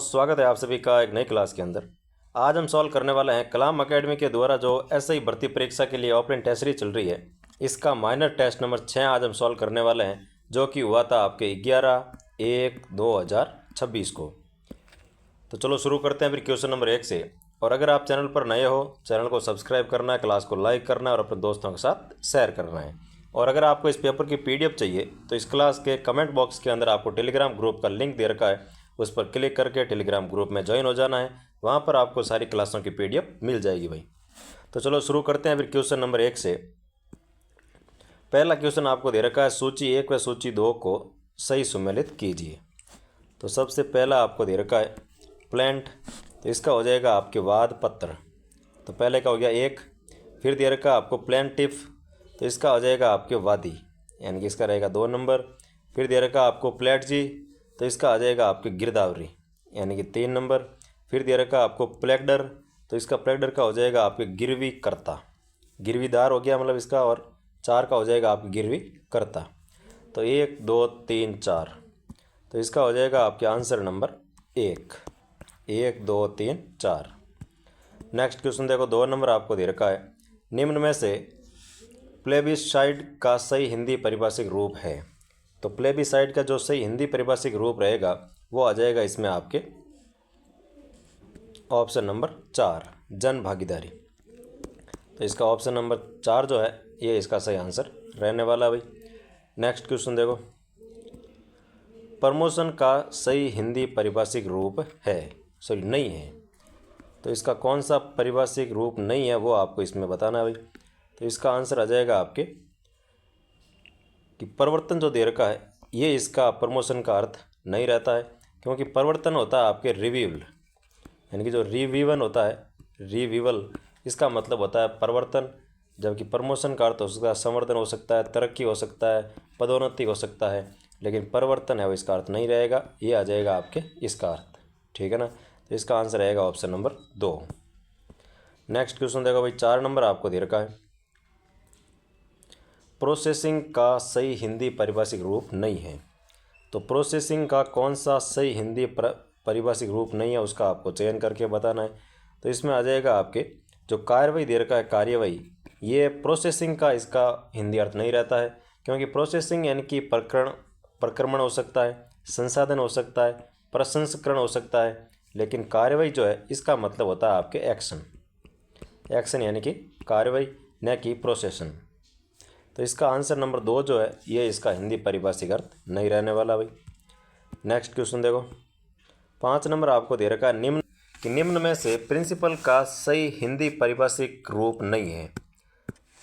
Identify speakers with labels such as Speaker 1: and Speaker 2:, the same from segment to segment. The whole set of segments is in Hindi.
Speaker 1: स्वागत है आप सभी का एक नई क्लास के अंदर। आज हम सॉल्व करने वाले हैं कलाम एकेडमी के द्वारा जो एसआई भर्ती परीक्षा के लिए ओपन टेस्ट सीरीज चल रही है, इसका माइनर टेस्ट नंबर 6 आज हम सॉल्व करने वाले हैं, जो कि हुआ था आपके 11/1/2026 को। तो चलो शुरू करते हैं फिर क्वेश्चन नंबर 1 से। और अगर आप चैनल पर नए हो, चैनल को सब्सक्राइब करना है, क्लास को लाइक करना है और अपने दोस्तों के साथ शेयर करना है। और अगर आपको इस पेपर की पीडीएफ चाहिए तो इस क्लास के कमेंट बॉक्स के अंदर आपको टेलीग्राम ग्रुप का लिंक दे रखा है, उस पर क्लिक करके टेलीग्राम ग्रुप में ज्वाइन हो जाना है। वहाँ पर आपको सारी क्लासों की पीडीएफ मिल जाएगी भाई। तो चलो शुरू करते हैं फिर क्वेश्चन नंबर 1 से। पहला क्वेश्चन आपको दे रखा है, सूची 1 व सूची 2 को सही सुमेलित कीजिए। तो सबसे पहला आपको दे रखा है प्लेंट, तो इसका हो जाएगा आपके वाद पत्र। तो पहले का हो गया 1। फिर दे रखा आपको प्लेंटिफ, तो इसका हो जाएगा आपके वादी, यानी कि इसका रहेगा 2 नंबर। फिर दे रखा आपको प्लेटजी, तो इसका आ जाएगा आपके गिरदावरी, यानी कि 3 नंबर। फिर दे रखा आपको प्लेगडर, तो इसका प्लेगडर का हो जाएगा आपके गिरवी करता, गिरवीदार हो गया मतलब इसका। और 4 का हो जाएगा आपके गिरवी करता। तो 1 2 3 4, तो इसका हो जाएगा आपके आंसर नंबर 1 1 2 3 4। नेक्स्ट क्वेश्चन देखो, 2 नंबर आपको दे रखा है, निम्न में से प्लेबिसाइड का सही हिंदी पारिभाषिक रूप है। तो प्लेबिसाइड का जो सही हिंदी पारिभाषिक रूप रहेगा वो आ जाएगा इसमें आपके ऑप्शन नंबर 4 जन भागीदारी। तो इसका ऑप्शन नंबर 4 जो है ये इसका सही आंसर रहने वाला भाई। नेक्स्ट क्वेश्चन देखो, प्रमोशन का सही हिंदी पारिभाषिक रूप है, सॉरी नहीं है। तो इसका कौन सा पारिभाषिक रूप नहीं है वो आपको इसमें बताना है भाई। तो इसका आंसर आ जाएगा आपके कि परिवर्तन जो दे रखा है ये इसका प्रमोशन का अर्थ नहीं रहता है, क्योंकि परिवर्तन होता है आपके रिव्यूवल, यानी कि जो रिवीवन होता है रिवीवल, इसका मतलब होता है परिवर्तन। जबकि प्रमोशन का अर्थ हो सकता है संवर्धन हो सकता है, तरक्की हो सकता है, पदोन्नति हो सकता है, लेकिन परिवर्तन है वो इसका अर्थ नहीं रहेगा, ये आ जाएगा आपके इसका अर्थ। ठीक है ना। तो इसका आंसर रहेगा ऑप्शन नंबर 2। नेक्स्ट क्वेश्चन देखो भाई, 4 नंबर आपको दे रखा है, प्रोसेसिंग का सही हिंदी पारिभाषिक रूप नहीं है। तो प्रोसेसिंग का कौन सा सही हिंदी पारिभाषिक रूप नहीं है उसका आपको चयन करके बताना है। तो इसमें आ जाएगा आपके जो कार्यवाही दे रखा है कार्यवाही, ये प्रोसेसिंग का इसका हिंदी अर्थ नहीं रहता है, क्योंकि प्रोसेसिंग यानी कि प्रक्रमण हो सकता है, संसाधन हो सकता है, प्रसंस्करण हो सकता है, लेकिन कार्यवाही जो है इसका मतलब होता है आपके एक्शन, एक्शन यानी कि कार्यवाही, न कि प्रोसेसन। तो इसका आंसर नंबर 2 जो है ये इसका हिंदी पारिभाषिक अर्थ नहीं रहने वाला भाई। नेक्स्ट क्वेश्चन देखो, 5 नंबर आपको दे रखा है, निम्न में से प्रिंसिपल का सही हिंदी पारिभाषिक रूप नहीं है।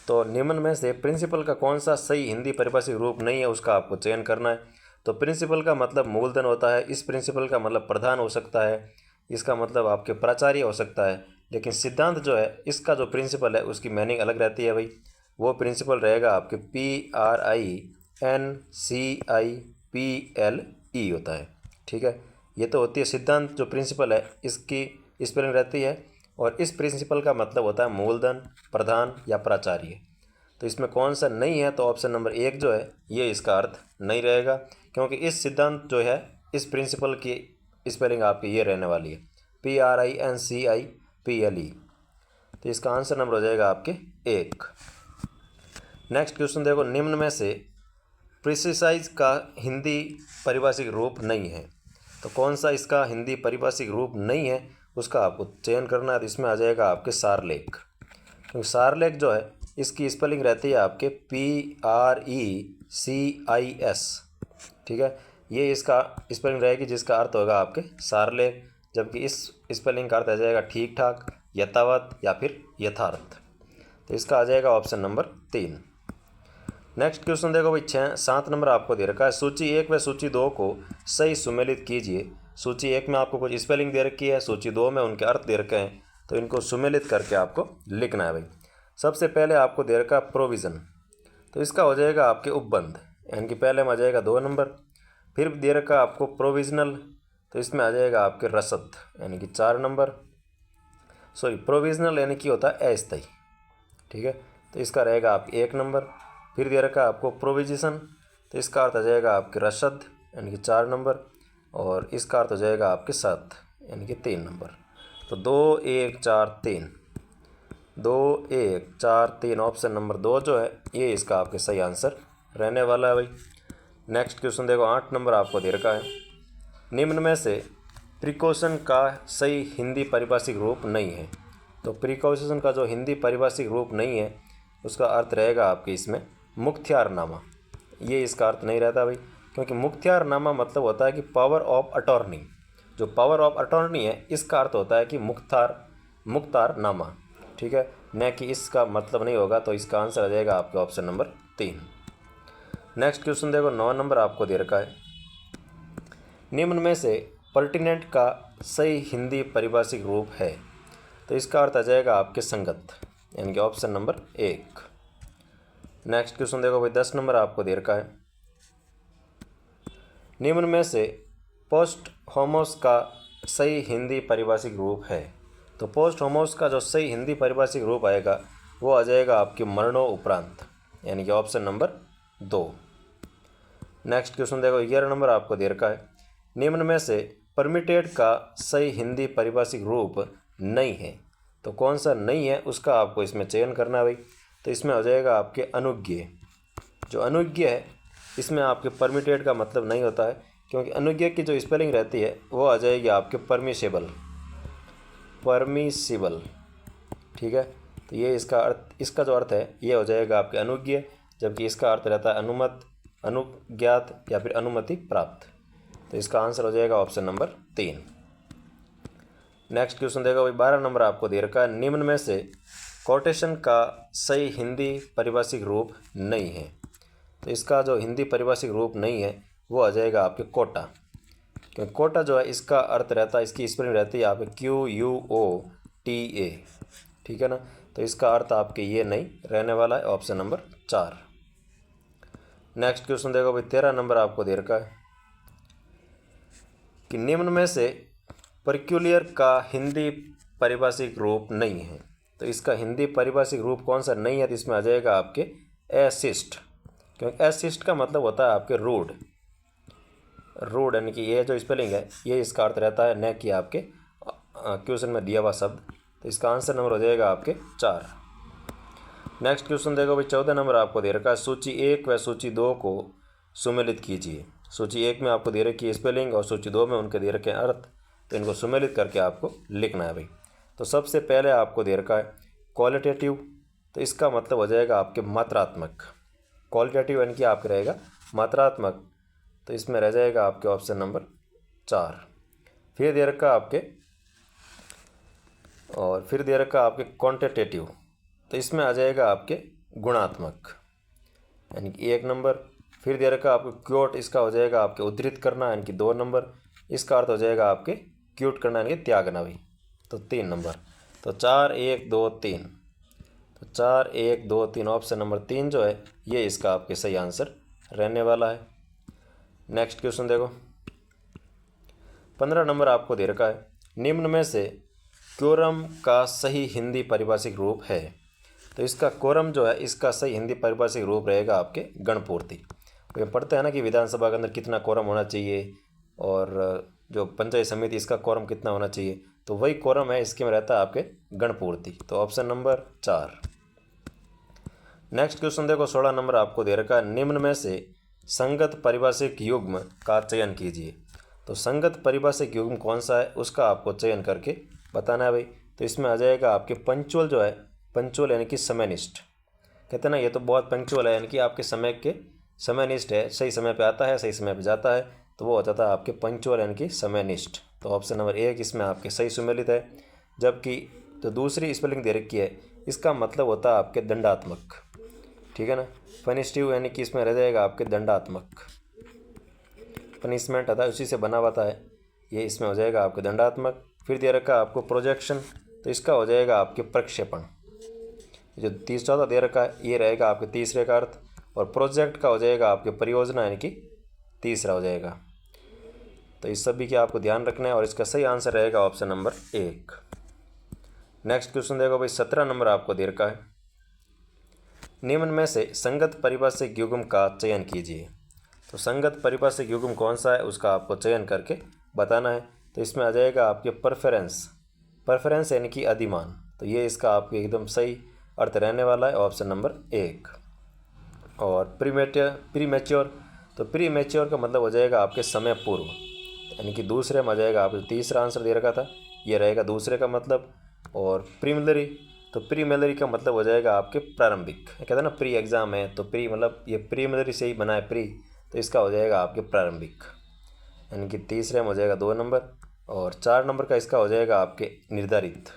Speaker 1: तो निम्न में से प्रिंसिपल का कौन सा सही हिंदी पारिभाषिक रूप नहीं है उसका आपको चयन करना है। तो प्रिंसिपल का मतलब मूलधन होता है, इस प्रिंसिपल का मतलब प्रधान हो सकता है, इसका मतलब आपके प्राचार्य हो सकता है, लेकिन सिद्धांत जो है इसका जो प्रिंसिपल है उसकी मीनिंग अलग रहती है भाई। वो प्रिंसिपल रहेगा आपके PRINCIPLE होता है। ठीक है, ये तो होती है सिद्धांत, जो प्रिंसिपल है इसकी स्पेलिंग रहती है, और इस प्रिंसिपल का मतलब होता है मूलधन, प्रधान या प्राचार्य। तो इसमें कौन सा नहीं है, तो ऑप्शन नंबर 1 जो है ये इसका अर्थ नहीं रहेगा, क्योंकि इस सिद्धांत जो है इस प्रिंसिपल की स्पेलिंग आपकी ये रहने वाली है PRINCIPLE। तो इसका आंसर नंबर हो जाएगा आपके 1। नेक्स्ट क्वेश्चन देखो, निम्न में से प्रिसाइज का हिंदी पारिभाषिक रूप नहीं है। तो कौन सा इसका हिंदी पारिभाषिक रूप नहीं है उसका आपको चयन करना है। तो इसमें आ जाएगा आपके सारलेख, क्योंकि सारलेख जो है इसकी स्पेलिंग रहती है आपके PRECIS। ठीक है, ये इसका स्पेलिंग रहेगी जिसका अर्थ होगा आपके सारलेख, जबकि इस स्पेलिंग का अर्थ आ जाएगा ठीक ठाक, यथावत या फिर यथार्थ। तो इसका आ जाएगा ऑप्शन नंबर 3। नेक्स्ट क्वेश्चन देखो भाई, 7 नंबर आपको दे रखा है, सूची 1 व सूची 2 को सही सुमेलित कीजिए। सूची 1 में आपको कुछ स्पेलिंग दे रखी है, सूची 2 में उनके अर्थ दे रखे हैं, तो इनको सुमेलित करके आपको लिखना है भाई। सबसे पहले आपको दे रखा है प्रोविज़न, तो इसका हो जाएगा आपके उपबंध, यानी कि पहले में आ जाएगा 2 नंबर। फिर दे रखा आपको प्रोविजनल, तो इसमें आ जाएगा आपके रसद, यानी कि 4 नंबर। सॉरी, प्रोविजनल यानी कि होता है अस्थायी। ठीक है, तो इसका रहेगा आप 1 नंबर। फिर दे रखा आपको प्रोविजिशन, तो इसका अर्थ आ जाएगा आपके रसद, यानी कि 4 नंबर, और इसका अर्थ हो जाएगा आपके 7, यानी कि 3 नंबर। तो 2 1 4 3, 2 1 4 3 ऑप्शन नंबर 2 जो है ये इसका आपके सही आंसर रहने वाला है भाई। नेक्स्ट क्वेश्चन देखो, 8 नंबर आपको दे रखा है, निम्न में से प्रिकॉशन का सही हिंदी पारिभाषिक रूप नहीं है। तो प्रिकॉशन का जो हिंदी पारिभाषिक रूप नहीं है उसका अर्थ रहेगा आपके इसमें मुख्तियारनामा। ये इसका अर्थ नहीं रहता भाई, क्योंकि मुख्तियारनामा मतलब होता है कि पावर ऑफ अटॉर्नी। जो पावर ऑफ अटॉर्नी है इसका अर्थ होता है कि मुख्तारनामा, ठीक है, न कि इसका मतलब नहीं होगा। तो इसका आंसर आ जाएगा आपके ऑप्शन नंबर 3। नेक्स्ट क्वेश्चन देखो, 9 नंबर आपको दे रखा है, निम्न में से पर्टिनेंट का सही हिंदी पारिभाषिक रूप है। तो इसका अर्थ आ जाएगा आपके संगत, यानी कि ऑप्शन नंबर 1। नेक्स्ट क्वेश्चन देखो भाई, 10 नंबर आपको दे रखा है, निम्न में से पोस्ट होमोस का सही हिंदी पारिभाषिक रूप है। तो पोस्ट होमोस का जो सही हिंदी पारिभाषिक रूप आएगा वो आ जाएगा आपके मरणों उपरांत, यानी कि ऑप्शन नंबर 2। नेक्स्ट क्वेश्चन देखो, 11 नंबर आपको दे रखा है, निम्न में से परमिटेड का सही हिंदी पारिभाषिक रूप नहीं है। तो कौन सा नहीं है उसका आपको इसमें चयन करना है भाई। तो इसमें हो जाएगा आपके अनुज्ञेय। जो अनुज्ञेय है इसमें आपके परमिटेड का मतलब नहीं होता है, क्योंकि अनुज्ञेय की जो स्पेलिंग रहती है वो आ जाएगी आपके परमिसिबल, ठीक है। तो ये इसका जो अर्थ है ये हो जाएगा आपके अनुज्ञेय, जबकि इसका अर्थ रहता है अनुमत, अनुज्ञात या फिर अनुमति प्राप्त। तो इसका आंसर हो जाएगा ऑप्शन नंबर 3। नेक्स्ट क्वेश्चन देखो भाई, 12 नंबर आपको दे रखा है, निम्न में से कोटेशन का सही हिंदी पारिभाषिक रूप नहीं है। तो इसका जो हिंदी पारिभाषिक रूप नहीं है वो आ जाएगा आपके कोटा, क्योंकि कोटा जो है इसका अर्थ रहता है, इसकी स्पेलिंग रहती है आपके QUOTA, ठीक है ना। तो इसका अर्थ आपके ये नहीं रहने वाला है, ऑप्शन नंबर 4। नेक्स्ट क्वेश्चन देखो भाई, 13 नंबर आपको दे रखा है कि निम्न में से पर्क्यूलियर का हिंदी पारिभाषिक रूप नहीं है। तो इसका हिंदी पारिभाषिक रूप कौन सा नहीं है, तो इसमें आ जाएगा आपके एसिस्ट, क्योंकि एसिस्ट का मतलब होता है आपके रूड, यानी कि ये जो स्पेलिंग है ये इसका अर्थ रहता है, न कि आपके क्वेश्चन में दिया हुआ शब्द। तो इसका आंसर नंबर हो जाएगा आपके 4। नेक्स्ट क्वेश्चन देखो भाई, 14 नंबर आपको दे रखा है, सूची 1 व सूची 2 को सुमेलित कीजिए। सूची 1 में आपको दे रखी है स्पेलिंग और सूची 2 में उनके दे रखे हैं अर्थ, तो इनको सुमेलित करके आपको लिखना है भाई। तो सबसे पहले आपको दे रखा है क्वालिटेटिव, तो इसका मतलब हो जाएगा आपके मात्रात्मक। क्वालिटेटिव यानी कि आपके रहेगा मात्रात्मक, तो इसमें रह जाएगा आपके ऑप्शन नंबर 4। फिर दे रखा आपके क्वांटिटेटिव, तो इसमें आ जाएगा आपके गुणात्मक, यानी कि 1 नंबर। फिर दे रखा आपको क्योट, इसका हो जाएगा आपके उद्धृत करना, यानी कि 2 नंबर। इसका अर्थ हो जाएगा आपके क्यूट करना, यानी कि त्यागना भाई, तो 3 नंबर। तो 4 1 2 3, तो 4 1 2 3 ऑप्शन नंबर 3 जो है ये इसका आपके सही आंसर रहने वाला है। नेक्स्ट क्वेश्चन देखो, 15 नंबर आपको दे रखा है, निम्न में से क्योरम का सही हिंदी पारिभाषिक रूप है। तो इसका कोरम जो है इसका सही हिंदी पारिभाषिक रूप रहेगा आपके गणपूर्ति। तो पढ़ते हैं ना कि विधानसभा के अंदर कितना कोरम होना चाहिए और जो पंचायत समिति इसका कोरम कितना होना चाहिए, तो वही कोरम है इसके में रहता है आपके गणपूर्ति। तो ऑप्शन नंबर 4। नेक्स्ट क्वेश्चन देखो, 16 नंबर आपको दे रखा है, निम्न में से संगत पारिभाषिक युग्म का चयन कीजिए। तो संगत पारिभाषिक युग्म कौन सा है उसका आपको चयन करके बताना है भाई। तो इसमें आ जाएगा आपके पंक्चुअल जो है, पंक्चुअल यानी कि समयनिष्ठ, कहते हैं ना ये तो बहुत पंक्चुअल है, यानी कि आपके समय के समयनिष्ठ है, सही समय पे आता है सही समय पे जाता है, तो वो हो जाता है आपके पंक्चुअल यानी कि समयनिष्ठ। तो ऑप्शन नंबर 1 इसमें आपके सही सुमेलित है। जबकि जो दूसरी स्पेलिंग दे रखी है इसका मतलब होता है आपके दंडात्मक, ठीक है ना। पनिस्टिव यानी कि इसमें रह जाएगा आपके दंडात्मक, पनिशमेंट आता है उसी से बना हुआ है, ये इसमें हो जाएगा आपके दंडात्मक। फिर दे रखा आपको प्रोजेक्शन, तो इसका हो जाएगा आपके प्रक्षेपण। जो 30 दे रखा है ये रहेगा आपके तीसरे का अर्थ, और प्रोजेक्ट का हो जाएगा आपके परियोजना, यानी कि तीसरा हो जाएगा। तो इस सभी की आपको ध्यान रखना है और इसका सही आंसर रहेगा ऑप्शन नंबर 1। नेक्स्ट क्वेश्चन देखो भाई, 17 नंबर आपको दे रखा है, निम्न में से संगत पारिभाषिक युग्म का चयन कीजिए। तो संगत पारिभाषिक युग्म कौन सा है उसका आपको चयन करके बताना है। तो इसमें आ जाएगा आपके प्रेफरेंस, प्रेफरेंस यानी कि अधिमान। तो ये इसका आपके एकदम सही अर्थ रहने वाला है, ऑप्शन नंबर 1। और प्रीमेच्योर, तो प्रीमेच्योर का मतलब हो जाएगा आपके समय पूर्व, यानी कि दूसरे में आ जाएगा। आपने तीसरा आंसर दे रखा था, ये रहेगा दूसरे का मतलब। और प्रीमिलरी, तो प्रीमिलरी का मतलब हो जाएगा आपके प्रारंभिक। कहते हैं ना प्री एग्ज़ाम है, तो प्री मतलब ये प्रीमिलरी से ही बना है प्री, तो इसका हो जाएगा आपके प्रारंभिक, यानी कि तीसरे में हो जाएगा 2 नंबर। और 4 नंबर का इसका हो जाएगा आपके निर्धारित।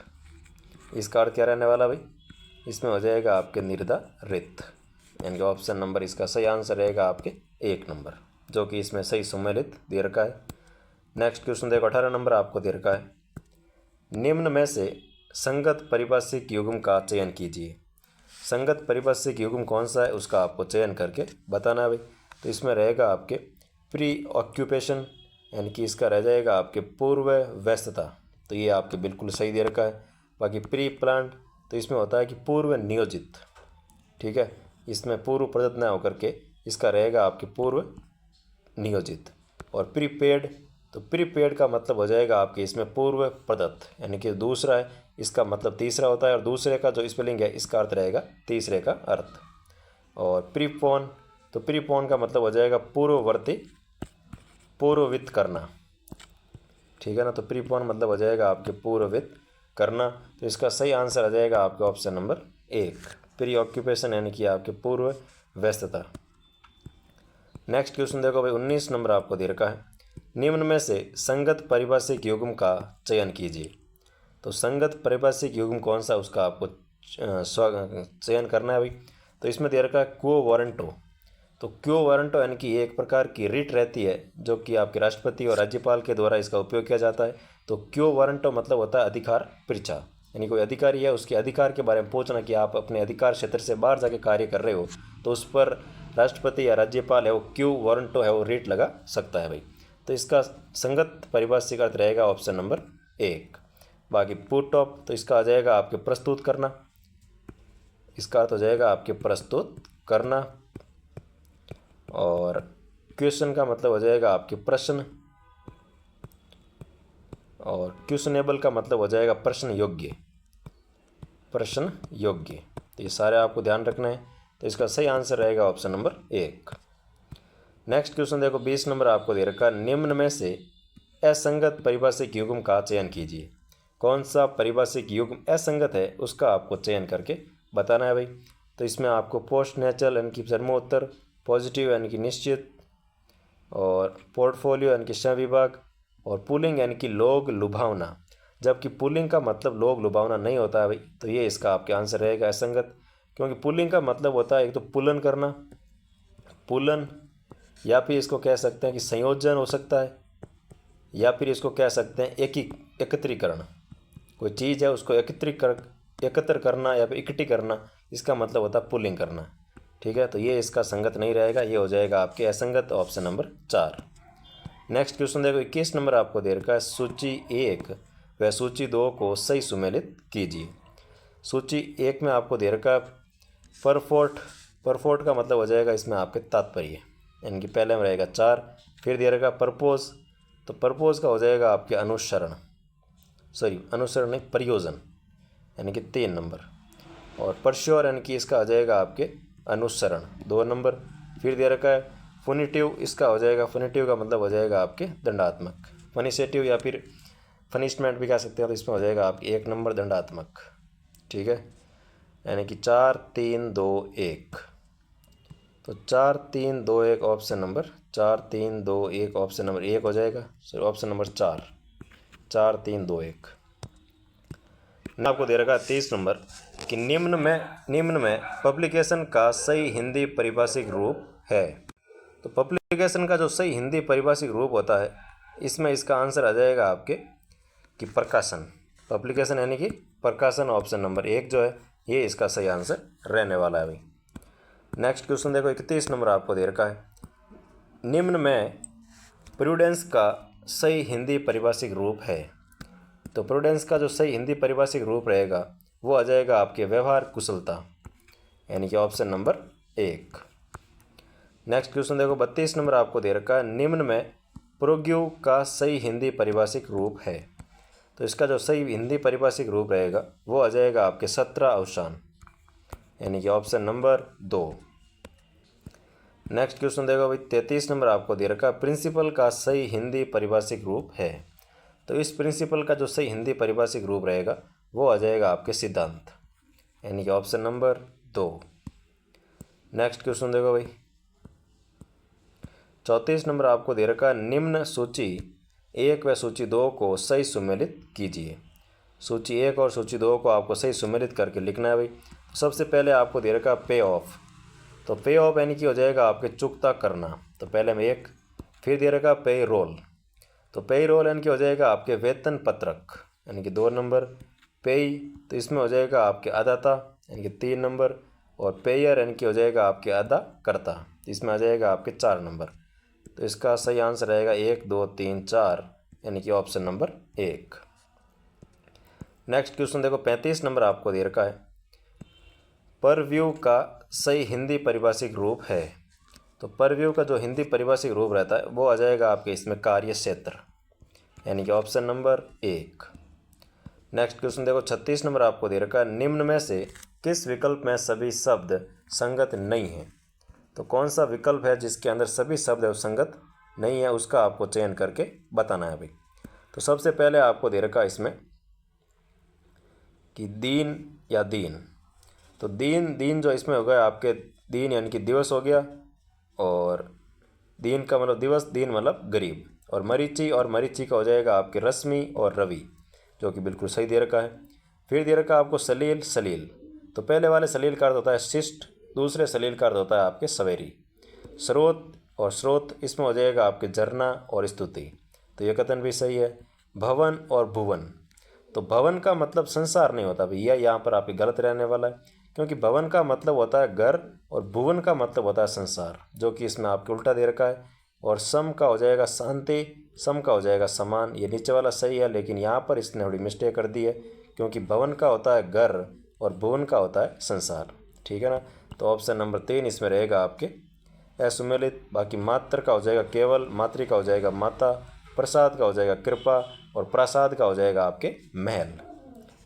Speaker 1: इसका अर्थ क्या रहने वाला भाई, इसमें हो जाएगा आपके निर्धारित, यानी कि ऑप्शन नंबर इसका सही आंसर रहेगा आपके 1 नंबर, जो कि इसमें सही सम्मिलित दे रखा है। नेक्स्ट क्वेश्चन देखो, 18 नंबर आपको दे रखा है। निम्न में से संगत परिभाषिक युग्म का चयन कीजिए। संगत परिभाषिक युग्म कौन सा है उसका आपको चयन करके बताना है भाई। तो इसमें रहेगा आपके प्री ऑक्यूपेशन, यानी कि इसका रह जाएगा आपके पूर्व व्यस्तता, तो ये आपके बिल्कुल सही दे रखा है। बाकी प्री प्लांट, तो इसमें होता है कि पूर्व नियोजित, ठीक है, इसमें पूर्व प्रदत्त न होकर के इसका रहेगा आपके पूर्व नियोजित। और प्रीपेड, तो प्रीपेड का मतलब हो जाएगा आपके इसमें पूर्व प्रदत्त, यानी कि दूसरा है, इसका मतलब तीसरा होता है, और दूसरे का जो स्पेलिंग है इसका अर्थ रहेगा तीसरे का अर्थ। और प्रीपोन, तो प्रीपोन का मतलब हो जाएगा पूर्ववर्ती, पूर्ववित करना, ठीक है ना। तो प्रीपोन मतलब हो जाएगा आपके पूर्ववित करना, तो इसका सही आंसर आ जाएगा आपके ऑप्शन नंबर 1, प्री ऑक्यूपेशन, यानी कि आपके पूर्व व्यस्तता। नेक्स्ट क्वेश्चन देखो भाई, 19 नंबर आपको दे रखा है। निम्न में से संगत परिभाषिक युग्म का चयन कीजिए। तो संगत परिभाषिक युग्म कौन सा उसका आपको चयन करना है भाई। तो इसमें दे रखा है क्वो वारंटो। तो क्वो वारंटो यानी कि एक प्रकार की रिट रहती है जो कि आपके राष्ट्रपति और राज्यपाल के द्वारा इसका उपयोग किया जाता है। तो क्वो वारंटो मतलब होता है अधिकार परीक्षा, यानी कोई अधिकारी है उसके अधिकार के बारे में पूछना कि आप अपने अधिकार क्षेत्र से बाहर जाके कार्य कर रहे हो, तो उस पर राष्ट्रपति या राज्यपाल है वो क्वो वारंटो है वो रिट लगा सकता है भाई। तो इसका संगत परिभाषिक अर्थ रहेगा ऑप्शन नंबर 1। बाकी पुट ऑफ, तो इसका आ जाएगा आपके प्रस्तुत करना, इसका अर्थ हो जाएगा आपके प्रस्तुत करना। और क्वेश्चन का मतलब हो जाएगा आपके प्रश्न, और क्वेश्चनेबल का मतलब हो जाएगा प्रश्न योग्य, प्रश्न योग्य। तो ये सारे आपको ध्यान रखना है, तो इसका सही आंसर रहेगा ऑप्शन नंबर 1। नेक्स्ट क्वेश्चन देखो, 20 नंबर आपको दे रखा है। निम्न में से असंगत परिभाषिक युग्म का चयन कीजिए। कौन सा परिभाषिक युग्म असंगत है उसका आपको चयन करके बताना है भाई। तो इसमें आपको पोस्ट नेचुरल यानी कि जन्मोत्तर, पॉजिटिव यानी कि निश्चित, और पोर्टफोलियो यानी कि सहविभाग, और पुलिंग यानी कि लोग लुभावना। जबकि पुलिंग का मतलब लोग लुभावना नहीं होता है भाई, तो ये इसका आपके आंसर रहेगा असंगत, क्योंकि पुलिंग का मतलब होता है एक तो पुलन करना, पुलन, या फिर इसको कह सकते हैं कि संयोजन हो सकता है, या फिर इसको कह सकते हैं एकत्रीकरण। कोई चीज़ है उसको एकत्र करना या फिर इकट्ठी करना, इसका मतलब होता है पुलिंग करना, ठीक है। तो ये इसका संगत नहीं रहेगा, ये हो जाएगा आपके असंगत, ऑप्शन नंबर 4। नेक्स्ट क्वेश्चन देखो, 21 नंबर आपको दे रखा है। सूची 1 व सूची 2 को सही सुमेलित कीजिए। सूची 1 में आपको दे रखा है परफोर्ट, परफोर्ट का मतलब हो जाएगा इसमें आपके तात्पर्य, यानी कि पहले में रहेगा 4। फिर दे रखा परपोज, तो परपोज का हो जाएगा आपके अनुसरण, अनुसरण नहीं प्रयोजन, यानी कि 3 नंबर। और परश्योर यानी कि इसका आ जाएगा आपके अनुसरण, 2 नंबर। फिर दे रखा है फुनिटिव, इसका हो जाएगा, फुनिटिव का मतलब हो जाएगा आपके दंडात्मक, फनिसेटिव या फिर फनिशमेंट भी कह सकते हैं, तो इसमें हो जाएगा आपके 1 नंबर दंडात्मक, ठीक है। यानी कि 4 3 2 1, तो 4 3 2 1 ऑप्शन नंबर 4 3 2 1 ऑप्शन नंबर 1 हो जाएगा, सर ऑप्शन नंबर 4 4 3 2 1। आपको दे रखा है 23 नंबर कि निम्न में पब्लिकेशन का सही हिंदी परिभाषिक रूप है। तो पब्लिकेशन का जो सही हिंदी परिभाषिक रूप होता है, इसमें इसका आंसर आ जाएगा आपके कि प्रकाशन, पब्लिकेशन यानी कि प्रकाशन, ऑप्शन नंबर 1 जो है ये इसका सही आंसर रहने वाला है भाई। नेक्स्ट क्वेश्चन देखो, 31 नंबर आपको दे रखा है। निम्न में प्रूडेंस का सही हिंदी परिभाषिक रूप है। तो प्रूडेंस का जो सही हिंदी परिभाषिक रूप रहेगा वो आ जाएगा आपके व्यवहार कुशलता, यानी कि ऑप्शन नंबर 1। नेक्स्ट क्वेश्चन देखो, 32 नंबर आपको दे रखा है। निम्न में प्रोग्यू का सही हिंदी पारिभाषिक रूप है। तो इसका जो सही हिंदी पारिभाषिक रूप रहेगा वो आ जाएगा आपके 17 अवसान, यानी कि ऑप्शन नंबर 2। नेक्स्ट क्वेश्चन देखो भाई, 33 नंबर आपको दे रखा, प्रिंसिपल का सही हिंदी पारिभाषिक रूप है। तो इस प्रिंसिपल का जो सही हिंदी पारिभाषिक रूप रहेगा वो आ जाएगा आपके सिद्धांत, यानी कि ऑप्शन नंबर 2। नेक्स्ट क्वेश्चन देखो भाई, 34 नंबर आपको दे रखा, निम्न सूची 1 व सूची 2 को सही सुमेलित कीजिए। सूची 1 और सूची 2 को आपको सही सुमेलित करके लिखना है भाई। सबसे पहले आपको दे रखा पे ऑफ, तो पे ऑफ यानी कि हो जाएगा आपके चुकता करना, तो पहले में 1। फिर दे रखा पे रोल, तो पे रोल यानी कि हो जाएगा आपके वेतन पत्रक, यानी कि 2 नंबर। पेई, तो इसमें हो जाएगा आपके अदाता, यानी कि 3 नंबर। और पेयर यानी कि हो जाएगा आपके अदाकर्ता, इसमें आ जाएगा आपके 4 नंबर। तो इसका सही आंसर रहेगा 1 2 3 4, यानी कि ऑप्शन नंबर 1। नेक्स्ट क्वेश्चन देखो, 35 नंबर आपको दे रखा है, परव्यू का सही हिंदी पारिभाषिक रूप है। तो परव्यू का जो हिंदी पारिभाषिक रूप रहता है वो आ जाएगा आपके इसमें कार्य क्षेत्र, यानी कि ऑप्शन नंबर 1। नेक्स्ट क्वेश्चन देखो, 36 नंबर आपको दे रखा है, निम्न में से किस विकल्प में सभी शब्द संगत नहीं है। तो कौन सा विकल्प है जिसके अंदर सभी शब्द संगत नहीं है, उसका आपको चयन करके बताना है भाई। तो सबसे पहले आपको दे रखा है इसमें कि दीन या दीन, तो दीन दीन जो इसमें हो गया आपके दीन यानी कि दिवस हो गया, और दीन का मतलब दिवस, दीन मतलब गरीब। और मरीची, और मरीची का हो जाएगा आपके रश्मि और रवि, जो कि बिल्कुल सही दे रखा है। फिर दे रखा है आपको सलील सलील, तो पहले वाले सलील का अर्थ होता है शिष्ट, दूसरे सलील का अर्थ होता है आपके सवेरी। स्रोत और स्रोत, इसमें हो जाएगा आपके झरना और स्तुति, तो यह कथन भी सही है। भवन और भुवन, तो भवन का मतलब संसार नहीं होता भैया, यहाँ पर आपके गलत रहने वाला है, क्योंकि भवन का मतलब होता है घर और भुवन का मतलब होता है संसार, जो कि इसमें आपके उल्टा दे रखा है। और सम का हो जाएगा शांति, सम का हो जाएगा समान, ये नीचे वाला सही है, लेकिन यहाँ पर इसने थोड़ी मिस्टेक कर दी है, क्योंकि भवन का होता है घर और भुवन का होता है संसार, ठीक है ना। तो ऑप्शन नंबर 3 इसमें रहेगा आपके असुमेलित। बाकी मात्र का हो जाएगा केवल, मातृ का हो जाएगा माता, प्रसाद का हो जाएगा कृपा, और प्रसाद का हो जाएगा आपके महल।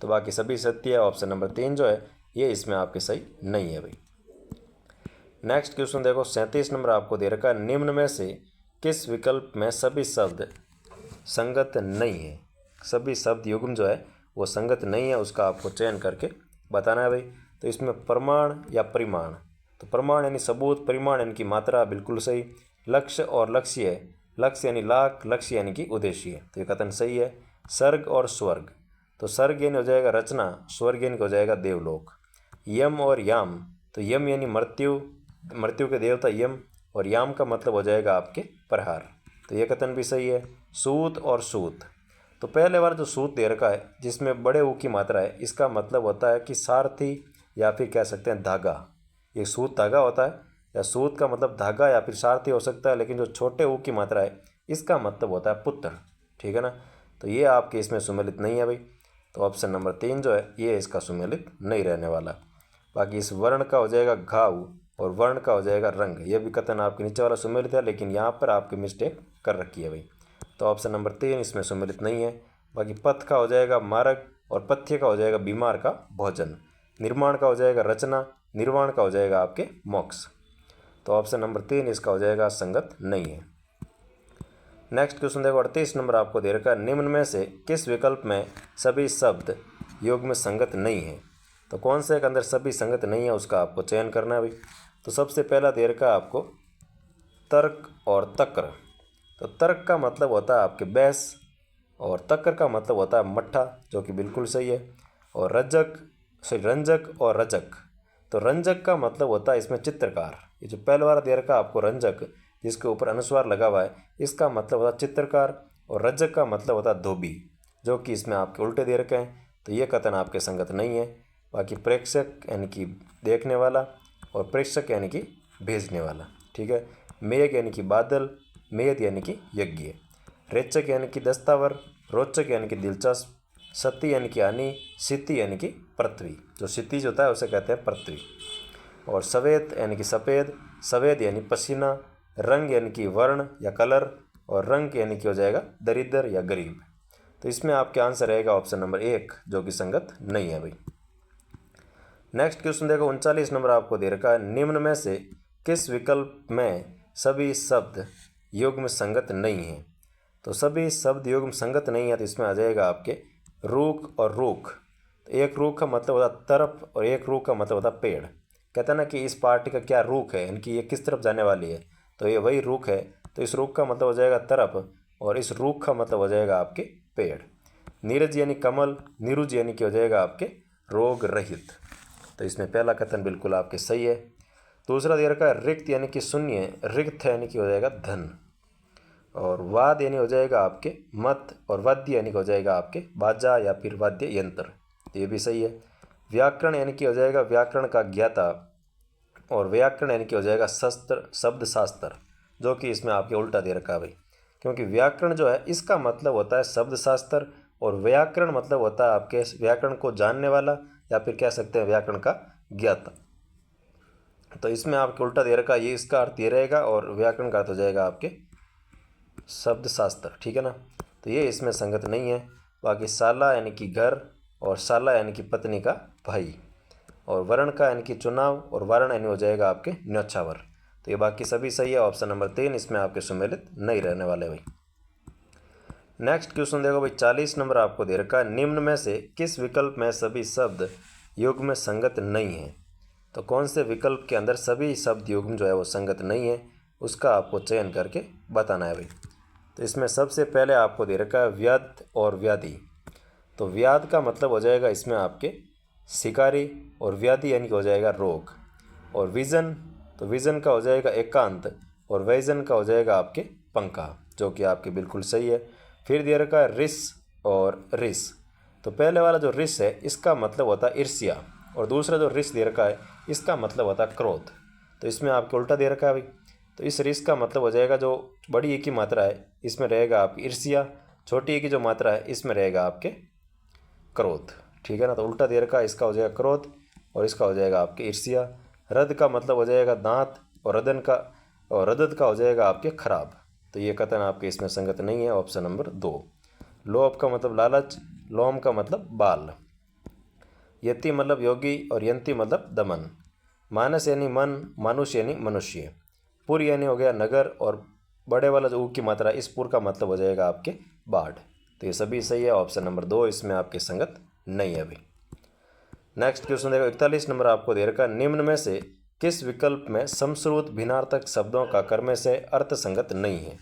Speaker 1: तो बाकी सभी सत्य है, ऑप्शन नंबर 3 जो है ये इसमें आपके सही नहीं है भाई। नेक्स्ट क्वेश्चन देखो, 37 नंबर आपको दे रखा है, निम्न में से किस विकल्प में सभी शब्द संगत नहीं है। सभी शब्द युग्म जो है वो संगत नहीं है, उसका आपको चयन करके बताना है भाई। तो इसमें प्रमाण या परिमाण, तो प्रमाण यानी सबूत, परिमाण यानी कि मात्रा, बिल्कुल सही। लक्ष्य और लक्ष्य, लक्ष्य यानी लाख, लक्ष्य यानी कि उद्देश्य, तो ये कथन सही है। सर्ग और स्वर्ग, तो सर्ग यानी हो जाएगा रचना, स्वर्ग यानी हो जाएगा देवलोक। यम और याम, तो यम यानी मृत्यु, मृत्यु के देवता यम, और याम का मतलब हो जाएगा आपके प्रहार, तो ये कथन भी सही है। सूत और सूत, तो पहले बार जो सूत दे रखा है जिसमें बड़े ऊ की मात्रा है, इसका मतलब होता है कि सारथी, या फिर कह सकते हैं धागा। ये सूत धागा होता है, या सूत का मतलब धागा या फिर सारथी हो सकता है, लेकिन जो छोटे ऊ की मात्रा है इसका मतलब होता है पुत्र, ठीक है ना। तो ये आपके इसमें सुमेलित नहीं है भाई, तो ऑप्शन नंबर 3 जो है ये इसका सुमेलित नहीं रहने वाला। बाकी इस वर्ण का हो जाएगा घाव, और वर्ण का हो जाएगा रंग, ये भी कथन आपके नीचे वाला सुमेलित है, लेकिन यहाँ पर आपकी मिस्टेक कर रखी है भाई, तो ऑप्शन नंबर 3 इसमें सुमेलित नहीं है। बाकी पथ का हो जाएगा मार्ग, और पथ्य का हो जाएगा बीमार का भोजन। निर्माण का हो जाएगा रचना, निर्वाण का हो जाएगा आपके मोक्ष, तो ऑप्शन नंबर 3 इसका हो जाएगा संगत नहीं है। नेक्स्ट क्वेश्चन देखो, 38 नंबर आपको दे रखा है, निम्न में से किस विकल्प में सभी शब्द योग में संगत नहीं है। तो कौन से के अंदर सभी संगत नहीं है, उसका आपको चयन करना है भाई। तो सबसे पहला दे रखा है आपको तर्क और तक्र, तो तर्क का मतलब होता है आपके बहस, और तक्र का मतलब होता है मट्ठा, जो कि बिल्कुल सही है। और रंजक और रजक, तो रंजक का मतलब होता है इसमें चित्रकार, ये जो पहले वाला दे रखा है आपको रंजक जिसके ऊपर अनुस्वार लगा हुआ है, इसका मतलब होता है चित्रकार। और रजक का मतलब होता है धोबी, जो कि इसमें आपके उल्टे दे रखे हैं, तो ये कथन आपके संगत नहीं है। बाकी प्रेक्षक यानी कि देखने वाला, और प्रेक्षक यानी कि भेजने वाला, ठीक है। मेघ यानी कि बादल, मेद यानी कि यज्ञ, रेचक यानी कि दस्तावर, रोचक यानी कि दिलचस्प, सती यानी कि आनी, सिति यानी कि पृथ्वी, जो क्षितिज होता है उसे कहते हैं पृथ्वी। और सवेद यानी कि सफ़ेद, सवेद यानी पसीना, रंग यानी कि वर्ण या कलर, और रंक यानी कि हो जाएगा दरिद्र या गरीब। तो इसमें आपके आंसर रहेगा ऑप्शन नंबर 1 जो कि संगत नहीं है भाई। नेक्स्ट क्वेश्चन देखो 39 नंबर आपको दे रखा है, निम्न में से किस विकल्प में सभी शब्द युग्म संगत नहीं है। तो सभी शब्द युग्म संगत नहीं है तो इसमें आ जाएगा आपके रूख और रूख। तो एक रूख का मतलब होता तरफ और एक रूख का मतलब होता पेड़। कहते हैं ना कि इस पार्टी का क्या रूख है, इनकी ये किस तरफ जाने वाली है, तो ये वही रूख है। तो इस रूख का मतलब हो जाएगा तरफ और इस रूख का मतलब हो जाएगा आपके पेड़। नीरज यानी कमल, निरुज यानी कि हो जाएगा आपके रोग रहित। तो इसमें पहला कथन बिल्कुल आपके सही है। दूसरा दे रखा है रिक्त यानी कि शून्य, रिक्त यानी कि हो जाएगा धन। और वाद यानी हो जाएगा आपके मत, और वाद्य यानी कि हो जाएगा आपके बाजा या फिर वाद्य यंत्र। तो ये भी सही है। व्याकरण यानी कि हो जाएगा व्याकरण का ज्ञाता, और व्याकरण यानी कि हो जाएगा शस्त्र शब्द शास्त्र, जो कि इसमें आपके उल्टा दे रखा है भाई। क्योंकि व्याकरण जो है इसका मतलब होता है शब्द शास्त्र, और व्याकरण मतलब होता है आपके व्याकरण को जानने वाला या फिर कह सकते हैं व्याकरण का ज्ञाता। तो इसमें आपके उल्टा दे रखा है, ये इसका अर्थ ये रहेगा और व्याकरण का अर्थ हो जाएगा आपके शब्द शास्त्र। ठीक है ना, तो ये इसमें संगत नहीं है। बाकी साला यानी कि घर, और साला यानी कि पत्नी का भाई, और वर्ण का यानी कि चुनाव, और वर्ण यानी हो जाएगा आपके न्योछावर। तो ये बाकी सभी सही है। ऑप्शन नंबर 3 इसमें आपके सुमेलित नहीं रहने वाले भाई। नेक्स्ट क्वेश्चन देखो भाई 40 नंबर आपको दे रखा है, निम्न में से किस विकल्प में सभी शब्द युग्म में संगत नहीं है। तो कौन से विकल्प के अंदर सभी शब्द युग्म जो है वो संगत नहीं है, उसका आपको चयन करके बताना है भाई। तो इसमें सबसे पहले आपको दे रखा है व्याध और व्याधि। तो व्याध का मतलब हो जाएगा इसमें आपके शिकारी, और व्याधि यानी कि हो जाएगा रोग। और विजन, तो विजन का हो जाएगा एकांत, और वैजन का हो जाएगा आपके पंखा, जो कि आपके बिल्कुल सही है। फिर दे रखा है रिस और रिस। तो पहले वाला जो रिस है इसका मतलब होता है ईर्ष्या, और दूसरा जो रिस दे रखा है इसका मतलब होता है क्रोध। तो इसमें आपको उल्टा दे रखा है भाई। तो इस रिस का मतलब हो जाएगा जो बड़ी ए की मात्रा है इसमें रहेगा आपकी ईर्ष्या, छोटी ए की जो मात्रा है इसमें रहेगा आपके क्रोध। ठीक है ना, तो उल्टा दे रखा है, इसका हो जाएगा क्रोध और इसका हो जाएगा आपके ईर्ष्या। रद का मतलब हो जाएगा दांत, और रदन का और रदद का हो जाएगा आपके खराब। तो ये कथन आपके इसमें संगत नहीं है। Option number 2। लोभ का मतलब लालच, लोम का मतलब बाल, यति मतलब योगी, और यंती मतलब दमन। मानस यानी मन, मानुष यानी मनुष्य। पुर यानी हो गया नगर, और बड़े वाला जो ऊ की मात्रा इस पुर का मतलब हो जाएगा आपके बाढ़। तो ये सभी सही है। ऑप्शन नंबर 2 इसमें आपके संगत नहीं है अभी। नेक्स्ट क्वेश्चन देखो 41 नंबर आपको दे रखा है, निम्न में से किस विकल्प में समश्रुत भिन्नार्थक शब्दों का कर्म से अर्थ संगत नहीं है।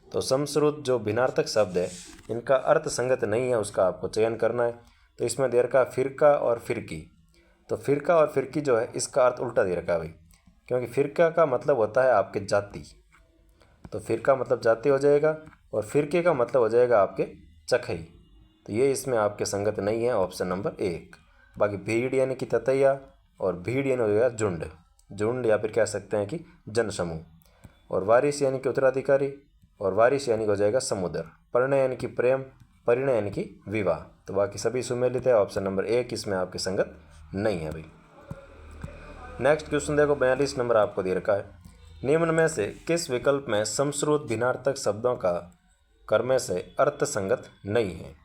Speaker 1: तो समश्रुत जो भिन्नार्थक शब्द है इनका अर्थ संगत नहीं है, उसका आपको चयन करना है। तो इसमें दे रखा है फिरका और फिरकी। तो फिरका और फिरकी जो है इसका अर्थ उल्टा दे रखा है भाई, क्योंकि फिरका का मतलब होता है आपके जाति। तो फिरका मतलब जाति हो जाएगा, और फिरके का मतलब हो जाएगा आपके चखई। तो ये इसमें आपके संगत नहीं है। Option number 1। बाकी भीड़ यानी कि ततैया, और भीड़ यानी हो जाएगा झुंड, झुंड या फिर कह सकते हैं कि जनसमूह। और वारिस यानी कि उत्तराधिकारी, और वारिस यानी कि हो जाएगा समुद्र। परिणय यानी कि प्रेम, परिणय यानी कि विवाह। तो बाकी सभी सुमेलित है। ऑप्शन नंबर 1 इसमें आपके संगत नहीं है भाई। नेक्स्ट क्वेश्चन देखो 42 नंबर आपको दे रखा है, निम्न में से किस विकल्प में समश्रुत भिन्नार्थक शब्दों का कर्म से अर्थ संगत नहीं है।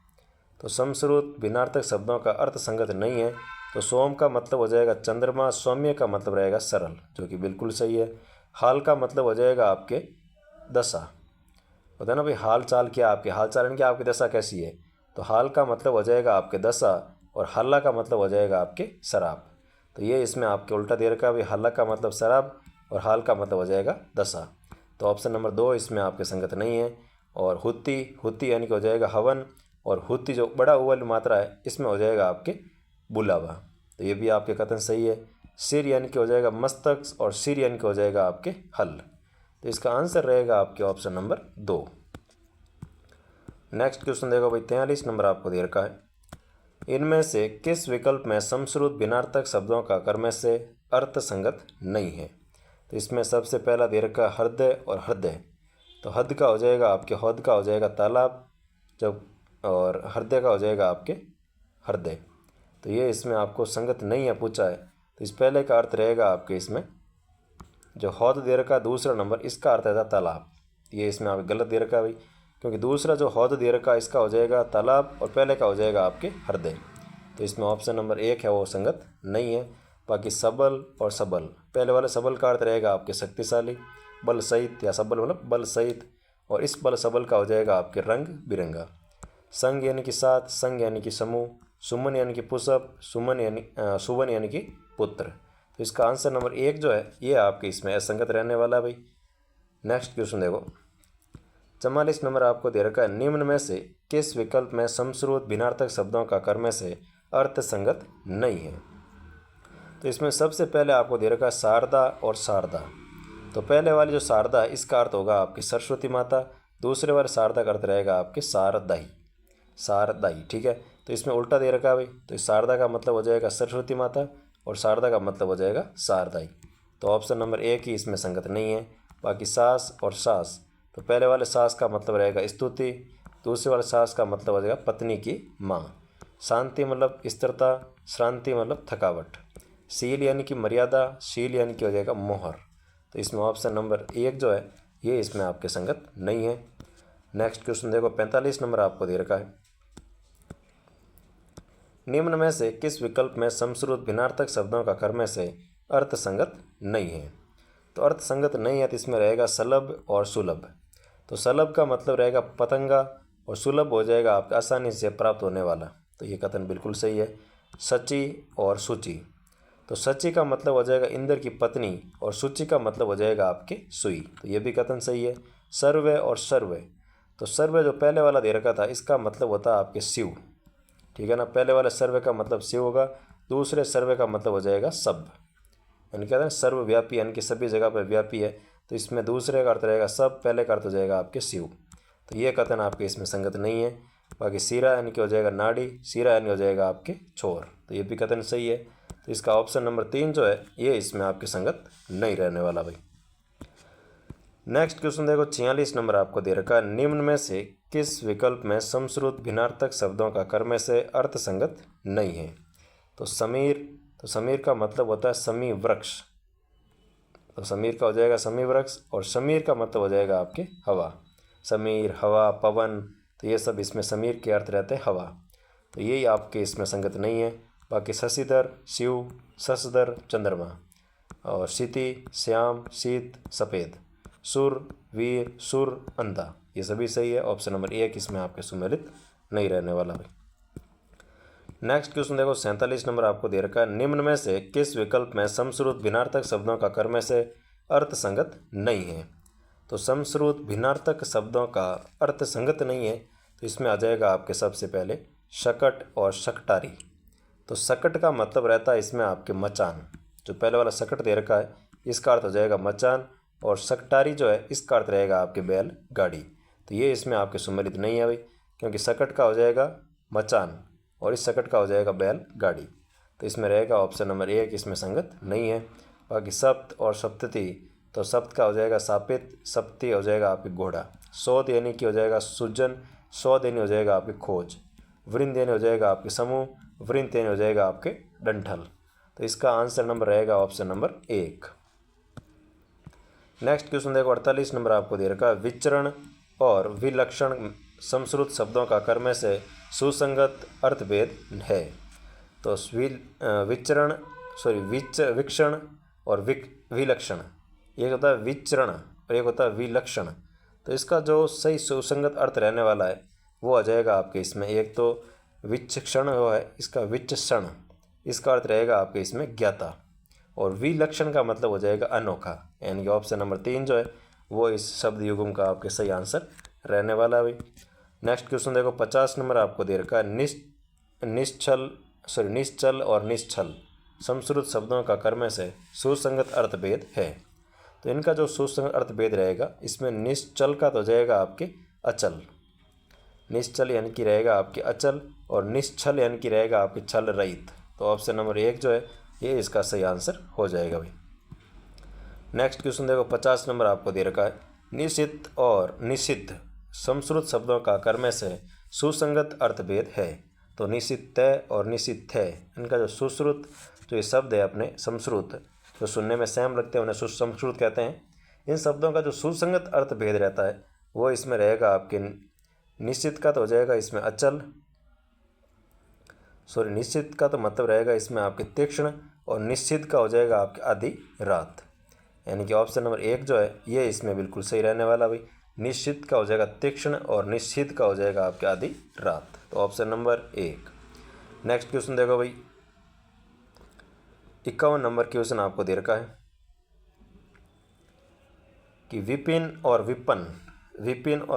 Speaker 1: तो समश्रुत भिन्नार्थक शब्दों का अर्थ संगत नहीं है। तो सोम का मतलब हो जाएगा चंद्रमा, सौम्य का मतलब रहेगा सरल, जो कि बिल्कुल सही है। हाल का मतलब हो जाएगा आपके दशा। होता है ना भाई, हाल चाल क्या आपके, हाल चाल यानी कि आपकी दशा कैसी है। तो हाल का मतलब हो जाएगा आपके दशा, और हल्ला का मतलब हो जाएगा आपके शराब। तो ये इसमें आपके उल्टा दे रखा है भाई, हल्ला का मतलब शराब और हाल का मतलब हो जाएगा दशा। तो ऑप्शन नंबर 2 इसमें आपके संगत नहीं है। और हुत्ती, हुत्ती यानी कि हो जाएगा हवन, और हुत्ती जो बड़ा ऊ वाली मात्रा है इसमें हो जाएगा आपके बुलावा। तो ये भी आपके कथन सही है। सिर यानी कि हो जाएगा मस्तक, और सिर यानी कि हो जाएगा आपके हल। तो इसका आंसर रहेगा आपके ऑप्शन नंबर 2। नेक्स्ट क्वेश्चन देखो भाई 43 नंबर आपको दे रखा है, इनमें से किस विकल्प में समश्रुत भिन्नार्थक शब्दों का कर्म से अर्थ संगत नहीं है। तो इसमें सबसे पहला दे रखा है हृदय और हृदय। तो हद का हो जाएगा आपके हद का हो जाएगा तालाब जब, और हृदय का हो जाएगा आपके हृदय। तो ये इसमें आपको संगत नहीं है पूछा है। तो इस पहले का अर्थ रहेगा आपके इसमें जो हौद दे रखा दूसरा नंबर, इसका अर्थ है तालाब। ये इसमें आपके गलत दे रखा है भाई, क्योंकि दूसरा जो हौद दे रखा है इसका हो जाएगा तालाब और पहले का हो जाएगा आपके हृदय। तो इसमें ऑप्शन नंबर 1 है वो संगत नहीं है। बाकी सबल और सबल, पहले वाले सबल का अर्थ रहेगा आपके शक्तिशाली, बल सहित या सबल मतलब बल सहित, और इस बल सबल का हो जाएगा आपके रंग बिरंगा। संग यानी कि साथ, संग यानी कि समूह, सुमन यानी कि पुष्प, सुवन यानी कि पुत्र। तो इसका आंसर नंबर 1 जो है ये आपके इसमें असंगत रहने वाला है भाई। नेक्स्ट क्वेश्चन देखो, 44 नंबर आपको दे रखा है, निम्न में से किस विकल्प में समश्रुत भिन्नार्थक शब्दों का कर्म से अर्थ संगत नहीं है। तो इसमें सबसे पहले आपको दे रखा है शारदा और शारदा। तो पहले वाली जो शारदा है इसका अर्थ होगा आपकी सरस्वती माता, दूसरे वाले शारदा का अर्थ रहेगा आपके शारदाई, शारदाई, ठीक है। तो इसमें उल्टा दे रखा है भाई, तो इस शारदा का मतलब हो जाएगा सरस्वती माता और शारदा का मतलब हो जाएगा शारदाई। तो ऑप्शन नंबर 1 ही इसमें संगत नहीं है। बाकी सास और सास, तो पहले वाले सास का मतलब रहेगा स्तुति, दूसरे वाले सास का मतलब हो जाएगा पत्नी की माँ। शांति मतलब स्थिरता, श्रांति मतलब थकावट। शील यानी कि मर्यादा, शील यानी कि हो जाएगा मोहर। तो इसमें ऑप्शन नंबर 1 जो है ये इसमें आपके संगत नहीं है। नेक्स्ट क्वेश्चन देखो, 45 नंबर आपको दे रखा है, निम्न में से किस विकल्प में समश्रुत भिन्नार्थक शब्दों का कर्म से अर्थ संगत नहीं है। तो अर्थ संगत नहीं है तो इसमें रहेगा सलभ और सुलभ। तो सलभ का मतलब रहेगा पतंगा और सुलभ हो जाएगा आपका आसानी से प्राप्त होने वाला। तो ये कथन बिल्कुल सही है। सची और सूची, तो सची का मतलब हो जाएगा इंद्र की पत्नी और सूची का मतलब हो जाएगा आपके सुई। तो ये भी कथन सही है। सर्वे और सर्वे, तो सर्वे जो पहले वाला दे रखा था इसका मतलब होता है आपके शिव, ठीक है ना। पहले वाले सर्वे का मतलब शिव होगा, दूसरे सर्वे का मतलब हो जाएगा सब, यानी कहते हैं सर्वव्यापी यानी कि सभी जगह पर व्यापी है। तो इसमें दूसरे का अर्थ रहेगा सब, पहले का अर्थ हो जाएगा आपके शिव। तो ये कथन आपके इसमें संगत नहीं है। बाकी सीरा यानी कि हो जाएगा नाड़ी, सीरा यानी हो जाएगा आपके छोर। तो ये भी कथन सही है। तो इसका ऑप्शन नंबर 3 जो है ये इसमें आपके संगत नहीं रहने वाला भाई। नेक्स्ट क्वेश्चन देखो, 46 नंबर आपको दे रखा है, निम्न में से किस विकल्प में समश्रुत भिन्नार्थक शब्दों का कर्म से अर्थ संगत नहीं है। तो समीर, तो समीर का मतलब होता है समी वृक्ष, तो समीर का हो जाएगा समी वृक्ष, और समीर का मतलब हो जाएगा आपके हवा। समीर, हवा, पवन, तो ये सब इसमें समीर के अर्थ रहते हैं हवा। तो यही आपके इसमें संगत नहीं है। बाकी शशिधर, शिव, शशधर, चंद्रमा, और शीति, श्याम, शीत, सफ़ेद, सुर, वीर, सुर, अंधा, ये सभी सही है। ऑप्शन नंबर 1 इसमें आपके सुमेलित नहीं रहने वाला भाई। नेक्स्ट क्वेश्चन देखो, 47 नंबर आपको दे रखा है, निम्न में से किस विकल्प में समश्रुत भिन्नार्थक शब्दों का कर्म से अर्थ संगत नहीं है। तो समश्रुत भिन्नार्थक शब्दों का अर्थ संगत नहीं है तो इसमें आ जाएगा आपके सबसे पहले शकट और शकटारी। तो शकट का मतलब रहता है इसमें आपके मचान, जो पहले वाला शकट दे रखा है इसका अर्थ हो जाएगा मचान, और शकटारी जो है इसका अर्थ रहेगा आपके बैल गाड़ी। तो ये इसमें आपके सुमेलित नहीं है भाई, क्योंकि शकट का हो जाएगा मचान और इस शकट का हो जाएगा बैल गाड़ी। तो इसमें रहेगा ऑप्शन नंबर 1 इसमें संगत नहीं है। बाकी सप्त और सप्तति, तो सप्त का हो जाएगा सापित, सप्ति हो जाएगा आपकी घोड़ा, सौद यानी कि हो जाएगा सुजन, सौद यानी हो जाएगा आपकी खोज, वृंद यानी हो जाएगा आपके समूह, वृंत यानी हो जाएगा आपके डंठल। तो इसका आंसर नंबर रहेगा ऑप्शन नंबर 1। नेक्स्ट क्वेश्चन देखो, 48 नंबर आपको दे रखा है, विचरण और विलक्षण समश्रुत शब्दों का कर्म से सुसंगत अर्थभेद है। तो विचरण विक्षण और विलक्षण, एक होता है विचरण और एक होता है विलक्षण। तो इसका जो सही सुसंगत अर्थ रहने वाला है वो आ जाएगा आपके इसमें, एक तो विचक्षण वो है इसका विचक्षण, इसका अर्थ रहेगा आपके इसमें ज्ञाता, और विलक्षण का मतलब हो जाएगा अनोखा। यानी कि ऑप्शन नंबर 3 जो है वो इस शब्द युग्म का आपके सही आंसर रहने वाला है भाई। नेक्स्ट क्वेश्चन देखो, 50 नंबर आपको दे रखा है, निश्चल और निश्चल समश्रुत शब्दों का कर्म से सुसंगत अर्थभेद है। तो इनका जो सुसंगत अर्थभेद रहेगा इसमें निश्चल का तो हो जाएगा आपके अचल, निश्चल यानी कि रहेगा आपके अचल, और निश्चल यानी कि रहेगा आपके छल रहित। तो ऑप्शन नंबर 1 जो है ये इसका सही आंसर हो जाएगा भाई। नेक्स्ट क्वेश्चन देखो, 50 नंबर आपको दे रखा है, निषिद्ध और निषिद्ध समश्रुत शब्दों का कर्म से सुसंगत अर्थभेद है। तो निषिद्ध और निषिद्ध इनका जो सुश्रुत जो ये शब्द है अपने समश्रुत, जो सुनने में सेम लगते हैं उन्हें सुसंस्कृत कहते हैं। इन शब्दों का जो सुसंगत अर्थ भेद रहता है वो इसमें रहेगा आपके निश्चित का तो हो जाएगा इसमें अचल, निश्चित का तो मतलब रहेगा इसमें आपके तीक्ष्ण, और निश्चित का हो जाएगा आपके आधी रात। यानी कि ऑप्शन नंबर 1 जो है ये इसमें बिल्कुल सही रहने वाला भाई। निश्चित का हो जाएगा तीक्ष्ण और निश्चित का हो जाएगा आपके आधी रात, तो ऑप्शन नंबर 1। नेक्स्ट क्वेश्चन देखो भाई, 51 नंबर क्वेश्चन आपको दे रखा है कि विपिन और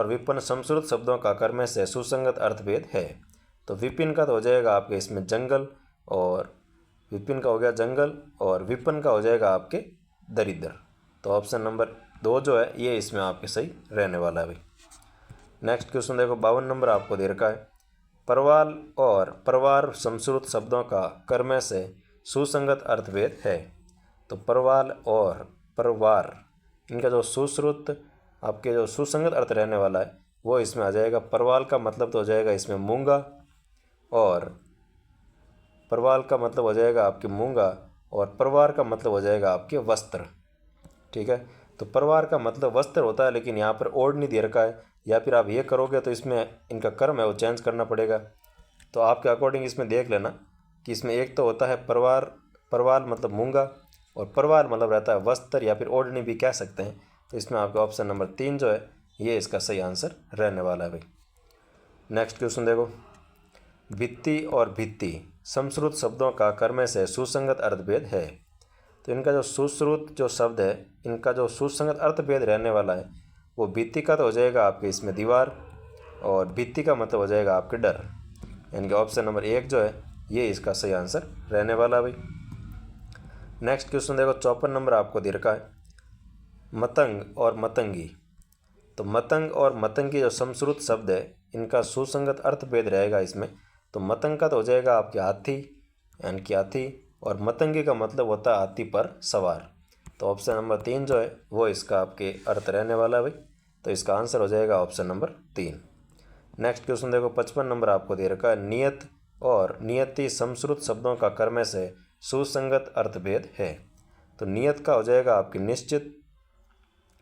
Speaker 1: विपन संस्कृत शब्दों का कर्म से सुसंगत अर्थभेद है। तो विपिन का तो हो जाएगा आपके इसमें जंगल, और विपिन का हो गया जंगल, और विपन का हो जाएगा आपके दरिद्र। तो ऑप्शन नंबर 2 जो है ये इसमें आपके सही रहने वाला है भाई। नेक्स्ट क्वेश्चन देखो, 52 नंबर आपको दे रखा है, परवाल और परवार संस्कृत शब्दों का कर्म से सुसंगत अर्थभेद है। तो परवाल और परवार इनका जो सुश्रुत आपके जो सुसंगत अर्थ रहने वाला है वो इसमें आ जाएगा। परवाल का मतलब तो हो जाएगा इसमें मूंगा, और परवाल का मतलब हो जाएगा आपके मूंगा, और परवार का मतलब हो जाएगा आपके वस्त्र। ठीक है, तो परवार का मतलब वस्त्र होता है, लेकिन यहाँ पर ओढ़नी दे रखा है, या फिर आप ये करोगे तो इसमें इनका कर्म है वो चेंज करना पड़ेगा। तो आपके अकॉर्डिंग इसमें देख लेना कि इसमें एक तो होता है परवाल मतलब मूंगा, और परवाल मतलब रहता है वस्त्र या फिर ओढ़नी भी कह सकते हैं। तो इसमें आपका ऑप्शन नंबर 3 जो है ये इसका सही आंसर रहने वाला है भाई। नेक्स्ट क्वेश्चन देखो, भित्ति और भित्ति संस्कृत शब्दों का कर्म से सुसंगत अर्थभेद है। तो इनका जो सुश्रुत जो शब्द है इनका जो सुसंगत अर्थभेद रहने वाला है वो भित्ति का तो हो जाएगा आपके इसमें दीवार, और भित्ति का मतलब हो जाएगा आपके डर। यानी कि ऑप्शन नंबर 1 जो है ये इसका सही आंसर रहने वाला भाई। नेक्स्ट क्वेश्चन देखो, 54 नंबर आपको दे रखा है, मतंग और मतंगी। तो मतंग और मतंगी जो संस्कृत शब्द है इनका सुसंगत अर्थभेद रहेगा इसमें। तो मतंग का तो हो जाएगा आपके हाथी, यानी कि हाथी, और मतंगी का मतलब होता है हाथी पर सवार। तो ऑप्शन नंबर 3 जो है वो इसका आपके अर्थ रहने वाला है भाई। तो इसका आंसर हो जाएगा ऑप्शन नंबर 3। नेक्स्ट क्वेश्चन देखो, 55 नंबर आपको दे रखा है, नियत और नियति संस्कृत शब्दों का कर्म से सुसंगत अर्थभेद है। तो नियत का हो जाएगा आपके निश्चित,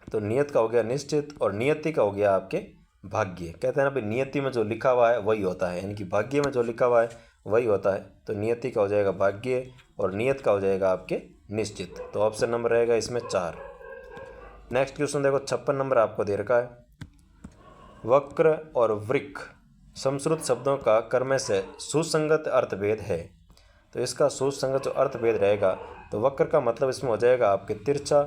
Speaker 1: तो नियत का हो गया निश्चित, और नियति का हो गया आपके भाग्य। कहते हैं ना भाई, नियति में जो लिखा हुआ है वही होता है, यानी कि भाग्य में जो लिखा हुआ है वही होता है। तो नियति का हो जाएगा भाग्य, और नियत का हो जाएगा आपके निश्चित। तो ऑप्शन नंबर रहेगा इसमें 4। नेक्स्ट क्वेश्चन देखो, 56 नंबर आपको दे रखा है, वक्र और वृक्क संस्कृत शब्दों का कर्म से सुसंगत अर्थभेद है। तो इसका सुसंगत जो अर्थभेद रहेगा, तो वक्र का मतलब इसमें हो जाएगा आपके तिरछा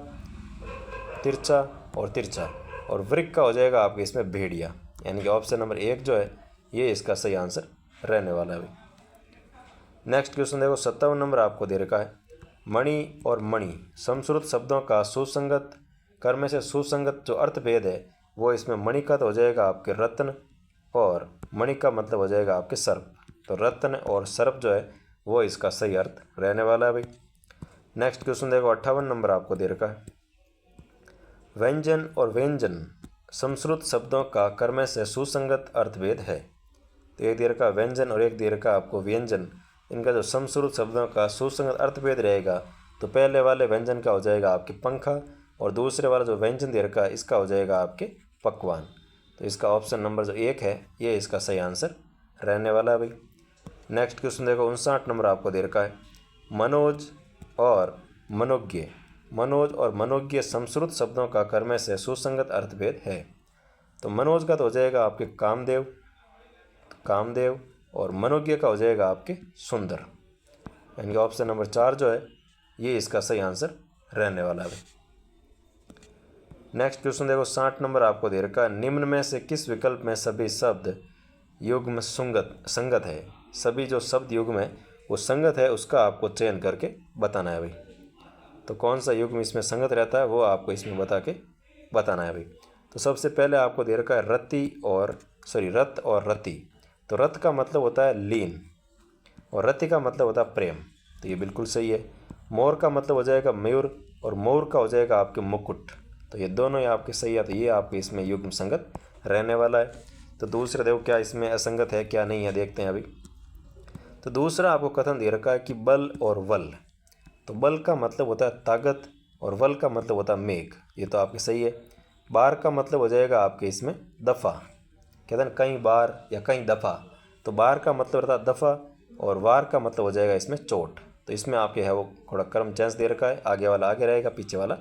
Speaker 1: और तिरछा, और वृक्क का हो जाएगा आपके इसमें भेड़िया। यानी कि ऑप्शन नंबर 1 जो है ये इसका सही आंसर रहने वाला है। नेक्स्ट क्वेश्चन देखो, 57 नंबर आपको दे रखा है, मणि और मणि संस्कृत शब्दों का सुसंगत कर्म से सुसंगत जो अर्थभेद है वो इसमें मणि का तो हो जाएगा आपके रत्न, और मणि का मतलब हो जाएगा आपके सर्प। तो रत्न और सर्प जो है वो इसका सही अर्थ रहने वाला है भाई। नेक्स्ट क्वेश्चन देखो, 58 नंबर आपको दे रखा है, व्यंजन और व्यंजन संस्कृत शब्दों का कर्म से सुसंगत अर्थभेद है। तो एक दे रखा व्यंजन और एक दे रखा आपको व्यंजन, इनका जो संस्कृत शब्दों का सुसंगत अर्थभेद रहेगा, तो पहले वाले व्यंजन का हो जाएगा आपके पंखा, और दूसरे वाला जो व्यंजन दे रखा है इसका हो जाएगा आपके पकवान। तो इसका ऑप्शन नंबर जो 1 है ये इसका सही आंसर रहने वाला है भाई। नेक्स्ट क्वेश्चन देखो, 59 नंबर आपको दे रखा है, मनोज और मनोज्ञ संस्कृत शब्दों का कर्म से सुसंगत अर्थभेद है। तो मनोज का तो हो जाएगा आपके कामदेव, और मनोज्ञ का हो जाएगा आपके सुंदर। यानी कि ऑप्शन नंबर 4 जो है ये इसका सही आंसर रहने वाला है। नेक्स्ट क्वेश्चन देखो, 60 नंबर आपको दे रखा है, निम्न में से किस विकल्प में सभी शब्द युग्म संगत है। सभी जो शब्द युग्म है वो संगत है, उसका आपको चयन करके बताना है भाई। तो कौन सा युग्म इसमें संगत रहता है वो आपको इसमें बताना है भाई। तो सबसे पहले आपको दे रखा है रत और रति। तो रत का मतलब होता है लीन, और रति का मतलब होता है प्रेम। तो ये बिल्कुल सही है। मोर का मतलब हो जाएगा मयूर, और मोर का हो जाएगा आपके मुकुट। तो ये दोनों ही आपके सही है, तो ये आपके इसमें युग्म संगत रहने वाला है। तो दूसरा देखो क्या इसमें असंगत है क्या नहीं है, देखते हैं अभी। तो दूसरा आपको कथन दे रखा है कि बल और वल। तो बल का मतलब होता है ताकत, और वल का मतलब होता है मेघ, ये तो आपके सही है। बार का मतलब हो जाएगा आपके इसमें दफ़ा, कहते हैं कई बार या कई दफ़ा, तो बार का मतलब रहता है दफ़ा, और वार का मतलब हो जाएगा इसमें चोट। तो इसमें आपके है वो थोड़ा कर्म चेंज दे रखा है, आगे वाला आगे रहेगा, पीछे वाला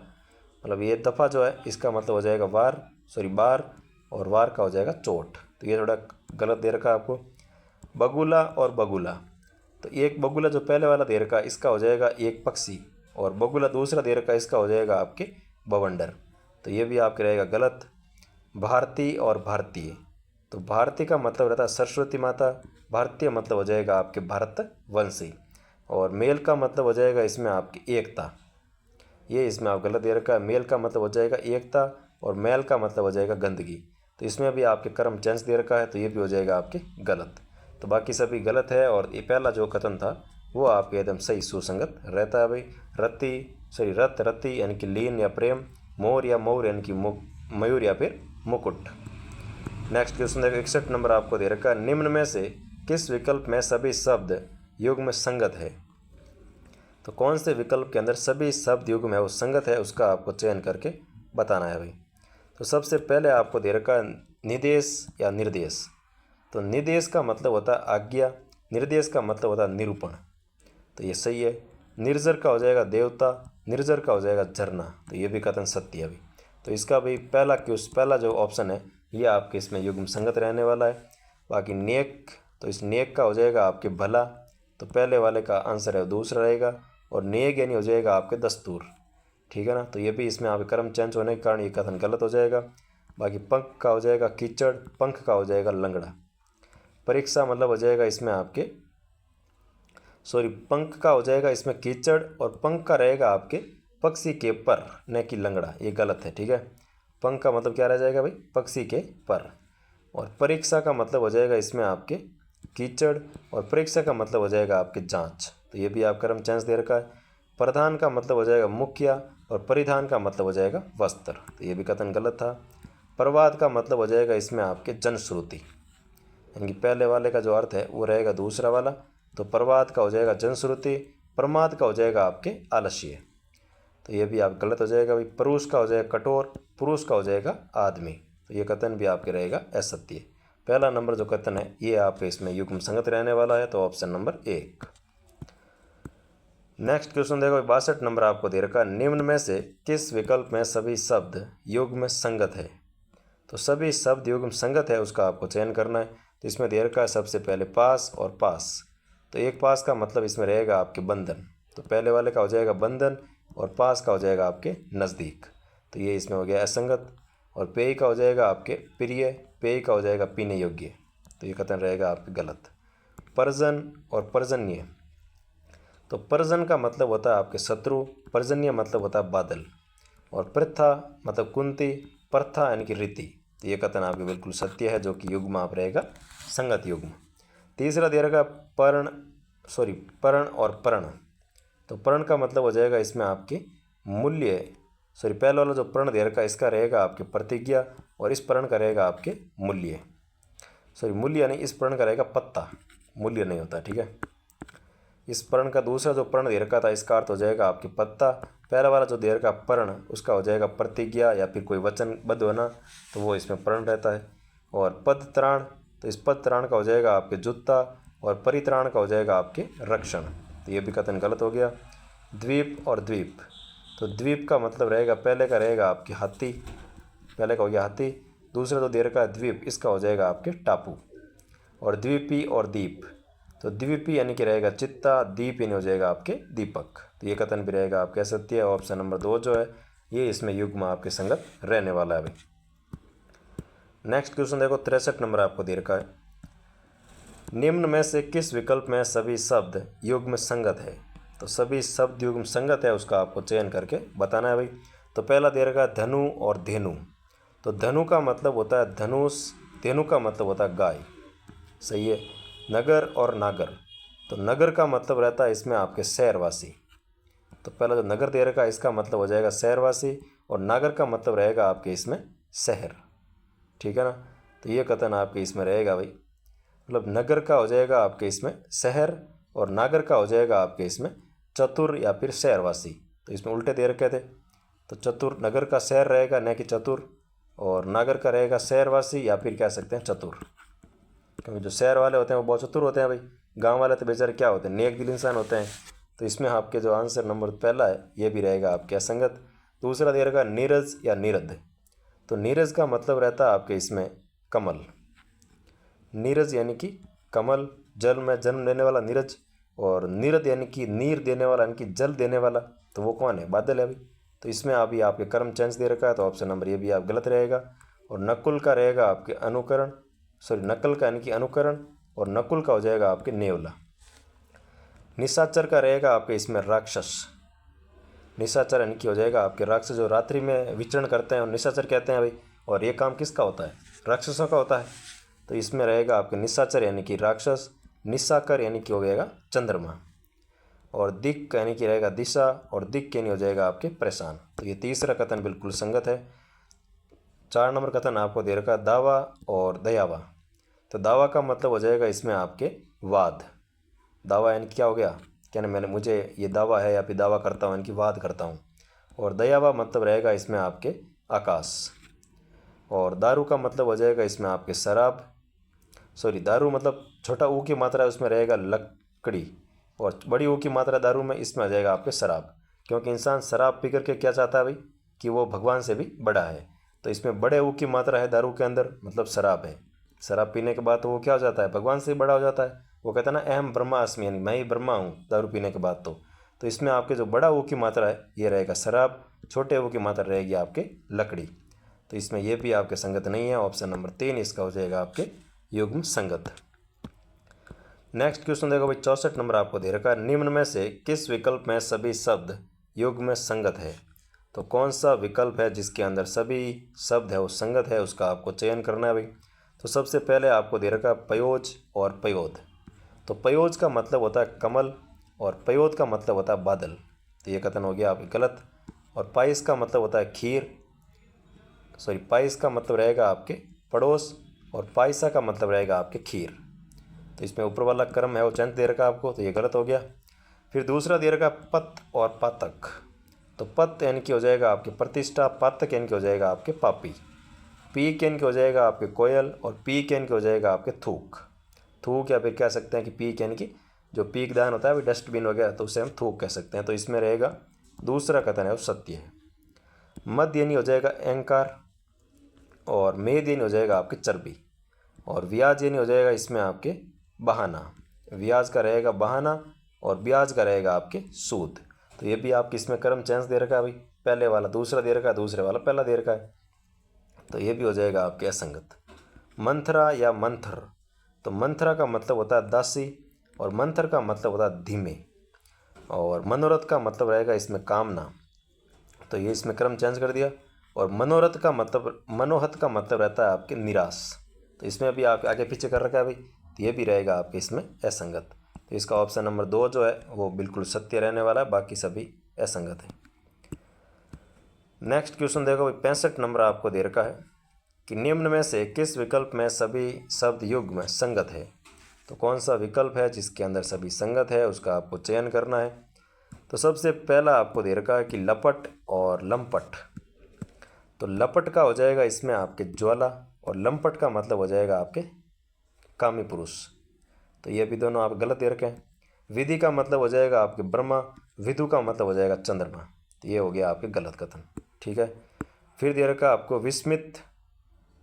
Speaker 1: मतलब ये दफ़ा जो है इसका मतलब हो जाएगा बार, और वार का हो जाएगा चोट। तो ये थोड़ा गलत दे रखा है आपको। बगुला और बगुला, तो एक बगुला जो पहले वाला दे रखा है इसका हो जाएगा एक पक्षी, और बगुला दूसरा दे रखा है इसका हो जाएगा आपके बवंडर। तो ये भी आपके रहेगा गलत। भारती और भारतीय, तो भारती का मतलब रहता है सरस्वती माता, भारतीय मतलब हो जाएगा आपके भारतवंशी, और मेल का मतलब हो जाएगा इसमें आपकी एकता। ये इसमें आप गलत दे रखा है, मेल का मतलब हो जाएगा एकता, और मैल का मतलब हो जाएगा गंदगी। तो इसमें भी आपके कर्म चेंज दे रखा है, तो ये भी हो जाएगा आपके गलत। तो बाकी सभी गलत है, और ये पहला जो कथन था वो आपके एकदम सही सुसंगत रहता है भाई। रत रति यानी कि लीन या प्रेम, मोर या मोर यानी कि मयूर या फिर मुकुट। नेक्स्ट क्वेश्चन देखो, 61 नंबर आपको दे रखा है, निम्न में से किस विकल्प में सभी शब्द युग में संगत है। तो कौन से विकल्प के अंदर सभी शब्द युग में वो संगत है, उसका आपको चयन करके बताना है भाई। तो सबसे पहले आपको दे रखा है निदेश या निर्देश। तो निदेश का मतलब होता है आज्ञा, निर्देश का मतलब होता है निरूपण, तो ये सही है। निर्जर का हो जाएगा देवता, निर्जर का हो जाएगा झरना, तो ये भी कथन सत्य है भाई। तो इसका भाई पहला जो ऑप्शन है ये आपके इसमें युग्म संगत रहने वाला है। बाकी नेक, तो इस नेक का हो जाएगा आपके भला, तो पहले वाले का आंसर है दूसरा रहेगा, और नेक यानी हो जाएगा आपके दस्तूर, ठीक है ना। तो ये भी इसमें आपके कर्म चेंज होने के कारण ये कथन गलत हो जाएगा। बाकी पंख का हो जाएगा कीचड़, पंख का हो जाएगा लंगड़ा। परीक्षा मतलब हो जाएगा इसमें आपके पंख का हो जाएगा इसमें कीचड़, और पंख का रहेगा आपके पक्षी के पर न कि लंगड़ा, ये गलत है, ठीक है। पंख का मतलब क्या रह जाएगा भाई, पक्षी के पर। और परीक्षा का मतलब हो जाएगा इसमें आपके कीचड़, और परीक्षा का मतलब हो जाएगा आपके जांच, तो ये भी आप कर्म चेंज दे रखा है। प्रधान का मतलब हो जाएगा मुखिया, और परिधान का मतलब हो जाएगा वस्त्र, तो ये भी कथन गलत था। प्रवाद का मतलब हो जाएगा इसमें आपके जनश्रुति, यानी कि पहले वाले का जो अर्थ है वो रहेगा दूसरा वाला, तो प्रवाद का हो जाएगा जनश्रुति, प्रमाद का हो जाएगा आपके आलस्य, तो ये भी आप गलत हो जाएगा भाई। पुरुष का हो जाएगा कठोर, पुरुष का हो जाएगा आदमी, तो ये कथन भी आपके रहेगा असत्य। पहला नंबर जो कथन है ये आपके इसमें युग्म संगत रहने वाला है, तो ऑप्शन नंबर 1। नेक्स्ट क्वेश्चन देखो, 62 नंबर आपको दे रखा, निम्न में से किस विकल्प में सभी शब्द युग्म संगत है। तो सभी शब्द युग्म संगत है उसका आपको चयन करना है। तो इसमें दे रखा है सबसे पहले पास और पास, तो एक पास का मतलब इसमें रहेगा आपके बंधन, तो पहले वाले का हो जाएगा बंधन, और पास का हो जाएगा आपके नज़दीक, तो ये इसमें हो गया असंगत। और पेय का हो जाएगा आपके प्रिय, पेय का हो जाएगा पीने योग्य, तो ये कथन रहेगा आपके गलत। पर्जन और पर्जन्य, तो पर्जन का मतलब होता है आपके शत्रु, पर्जन्य मतलब होता है बादल, और प्रथा मतलब कुंती, प्रथा यानी कि रीति, तो ये कथन आपके बिल्कुल सत्य है, जो कि युग्म आप रहेगा संगत युग्म। तीसरा दे रखा पर्ण और पर्ण, तो पर्ण का मतलब हो जाएगा इसमें आपके मूल्य, पहले वाला जो पर्ण दे रखा इसका रहेगा आपके प्रतिज्ञा, और इस पर्ण का रहेगा आपके मूल्य, मूल्य नहीं, इस पर्ण का रहेगा पत्ता, मूल्य नहीं होता, ठीक है। इस पर्ण का दूसरा जो पर्ण दे रखा था इसका अर्थ हो जाएगा आपके पत्ता, पहला वाला जो दे रखा पर्ण उसका हो जाएगा प्रतिज्ञा या फिर कोई वचनबद्ध होना, तो वो इसमें पर्ण रहता है। और पदत्राण, तो इस पदत्राण का हो जाएगा आपके जूता, और परित्राण का हो जाएगा आपके रक्षण, तो ये भी कथन गलत हो गया। द्वीप और द्वीप, तो द्वीप का मतलब रहेगा पहले का रहेगा आपके हाथी, पहले का हो गया हाथी, दूसरा जो दे रखा है द्वीप इसका हो जाएगा आपके टापू। और द्वीपी और दीप, तो द्वीपी यानी कि रहेगा चित्ता, दीप यानी हो जाएगा आपके दीपक, तो ये कथन भी रहेगा आपके असत्य। ऑप्शन नंबर 2 जो है ये इसमें युग्म आपके संगत रहने वाला है भाई। नेक्स्ट क्वेश्चन देखो, 63 नंबर आपको दे रखा है, निम्न में से किस विकल्प में सभी शब्द युग्म संगत है। तो सभी शब्द युग्म संगत है उसका आपको चयन करके बताना है भाई। तो पहला दे रखा है धनु और धेनु, तो धनु का मतलब होता है धनुष, धेनु का मतलब होता है गाय, सही है। नगर और नागर, तो नगर का मतलब रहता है इसमें आपके शहरवासी, तो पहला जो नगर दे रखा है इसका मतलब हो जाएगा शहरवासी, और नागर का मतलब रहेगा आपके इसमें शहर, ठीक है ना। तो ये कथन आपके इसमें रहेगा भाई, मतलब नगर का हो जाएगा आपके इसमें शहर, और नागर का हो जाएगा आपके इसमें चतुर या फिर शहरवासी, तो इसमें उल्टे दे रखे थे। तो चतुर नगर का शहर रहेगा, न कि चतुर, और नागर का रहेगा शहरवासी या फिर कह सकते हैं चतुर, क्योंकि जो शहर वाले होते हैं वो बहुत चतुर होते हैं भाई, गांव वाले तो बेचारे क्या होते हैं, नेक दिल इंसान होते हैं। तो इसमें आपके जो आंसर नंबर पहला है ये भी रहेगा आपके असंगत। दूसरा दे रखा नीरज या नीरद, तो नीरज का मतलब रहता है आपके इसमें कमल। नीरज यानी कि कमल, जल में जन्म लेने वाला नीरज, और नीरद यानी कि नीर देने वाला यानी कि जल देने वाला, तो वो कौन है, बादल है अभी। तो इसमें अभी आपके कर्म चेंज दे रखा है, तो ऑप्शन नंबर ये भी आप गलत रहेगा। और नकुल का रहेगा आपके अनुकरण, सॉरी नकल का यानी कि अनुकरण, और नकुल का हो जाएगा आपके नेवला। निशाचर का रहेगा आपके इसमें राक्षस, निशाचर यानी कि हो जाएगा आपके राक्षस, जो रात्रि में विचरण करते हैं और निशाचर कहते हैं भाई। और ये काम किसका होता है, राक्षसों का होता है। तो इसमें रहेगा आपके निशाचर यानी कि राक्षस, निशाकर यानी कि हो जाएगा चंद्रमा, और दिक यानी कि रहेगा दिशा, और दिक यानी हो जाएगा आपके परेशान। तो ये तीसरा कथन बिल्कुल संगत है। 4 नंबर कथन आपको दे रखा दावा और दयावा, तो दावा का मतलब हो जाएगा इसमें आपके वाद। दावा यानी क्या हो गया, क्या मैंने मुझे ये दावा है या फिर दावा करता हूँ यानी कि वाद करता हूँ। और दयावा मतलब रहेगा इसमें आपके आकाश। और दारू का मतलब हो जाएगा इसमें आपके शराब, सॉरी दारू मतलब छोटा ऊ की मात्रा है उसमें रहेगा लकड़ी, और बड़ी ऊ की मात्रा दारू में इसमें आ जाएगा आपके शराब, क्योंकि इंसान शराब पी करके क्या चाहता है भाई, कि वो भगवान से भी बड़ा है। तो इसमें बड़े ऊ की मात्रा है दारू के अंदर, मतलब शराब है। शराब पीने के बाद तो वो क्या हो जाता है, भगवान से भी बड़ा हो जाता है। वो कहता है ना अहम ब्रह्मास्मि, यानी मैं ही ब्रह्मा हूँ दारू पीने के बाद। तो इसमें आपके जो बड़ा ऊ की मात्रा है ये रहेगा शराब, छोटे ऊ की मात्रा रहेगी आपके लकड़ी। तो इसमें ये भी आपके संगत नहीं है, ऑप्शन नंबर 3 इसका हो जाएगा आपके युग्म संगत। नेक्स्ट क्वेश्चन देखो भाई, 64 नंबर आपको दे रखा है, निम्न में से किस विकल्प में सभी शब्द युग्म में संगत है। तो कौन सा विकल्प है जिसके अंदर सभी शब्द है वो संगत है, उसका आपको चयन करना है भाई। तो सबसे पहले आपको दे रखा है पयोज और पयोद। तो पयोज का मतलब होता है कमल, और पयोद का मतलब होता है बादल, तो ये कथन हो गया आपकी गलत। और पाइस का मतलब होता है खीर, सॉरी पाइस का मतलब रहेगा आपके पड़ोस, और पाइसा का मतलब रहेगा आपके खीर। तो इसमें ऊपर वाला क्रम है वो चंद दे रखा आपको, तो ये गलत हो गया। फिर दूसरा दे रखा पत और पातक। तो पत यानी कि हो जाएगा आपकी प्रतिष्ठा, पातक यानी कि हो जाएगा आपके पापी, पीक यानी कि हो जाएगा आपके कोयल, और पीक यानी कि हो जाएगा आपके थूक। थूक या फिर कह सकते हैं कि पीक यानी कि जो पीक दान होता है वो डस्टबिन वगैरह, तो उसे हम थूक कह सकते हैं। तो इसमें रहेगा दूसरा कथन है वो सत्य है। मध्य यानी हो जाएगा अहंकार, और मेद यानी हो जाएगा आपकी चर्बी, और ब्याज यानी हो जाएगा इसमें आपके बहाना। ब्याज का रहेगा बहाना, और ब्याज का रहेगा आपके सूद। तो ये भी आपके इसमें क्रम चेंज दे रखा है भाई, पहले वाला दूसरा दे रखा है, दूसरे वाला पहला दे रखा है, तो ये भी हो जाएगा आपके असंगत। मंथरा या मंथर, तो मंथरा का मतलब होता है दासी, और मंथर का मतलब होता है धीमे, और मनोरथ का मतलब रहेगा इसमें कामना, तो ये इसमें क्रम चेंज कर दिया। और मनोरथ का मतलब, मनोहत का मतलब रहता है आपके निराश, तो इसमें भी आप आगे पीछे कर रखा है भाई, तो ये भी रहेगा आपके इसमें असंगत। तो इसका ऑप्शन नंबर 2 जो है वो बिल्कुल सत्य रहने वाला है, बाकी सभी असंगत है। नेक्स्ट क्वेश्चन देखो भाई, 65 नंबर आपको दे रखा है कि निम्न में से किस विकल्प में सभी शब्द युग्म में संगत है। तो कौन सा विकल्प है जिसके अंदर सभी संगत है, उसका आपको चयन करना है। तो सबसे पहला आपको दे रखा है कि लपट और लंपट। तो लपट का हो जाएगा इसमें आपके ज्वाला, और लंपट का मतलब हो जाएगा आपके कामी पुरुष, तो ये भी दोनों आप गलत दे रखे हैं। विधि का मतलब हो जाएगा आपके ब्रह्मा, विधु का मतलब हो जाएगा चंद्रमा, तो ये हो गया आपके गलत कथन, ठीक है। फिर दे रखा आपको विस्मित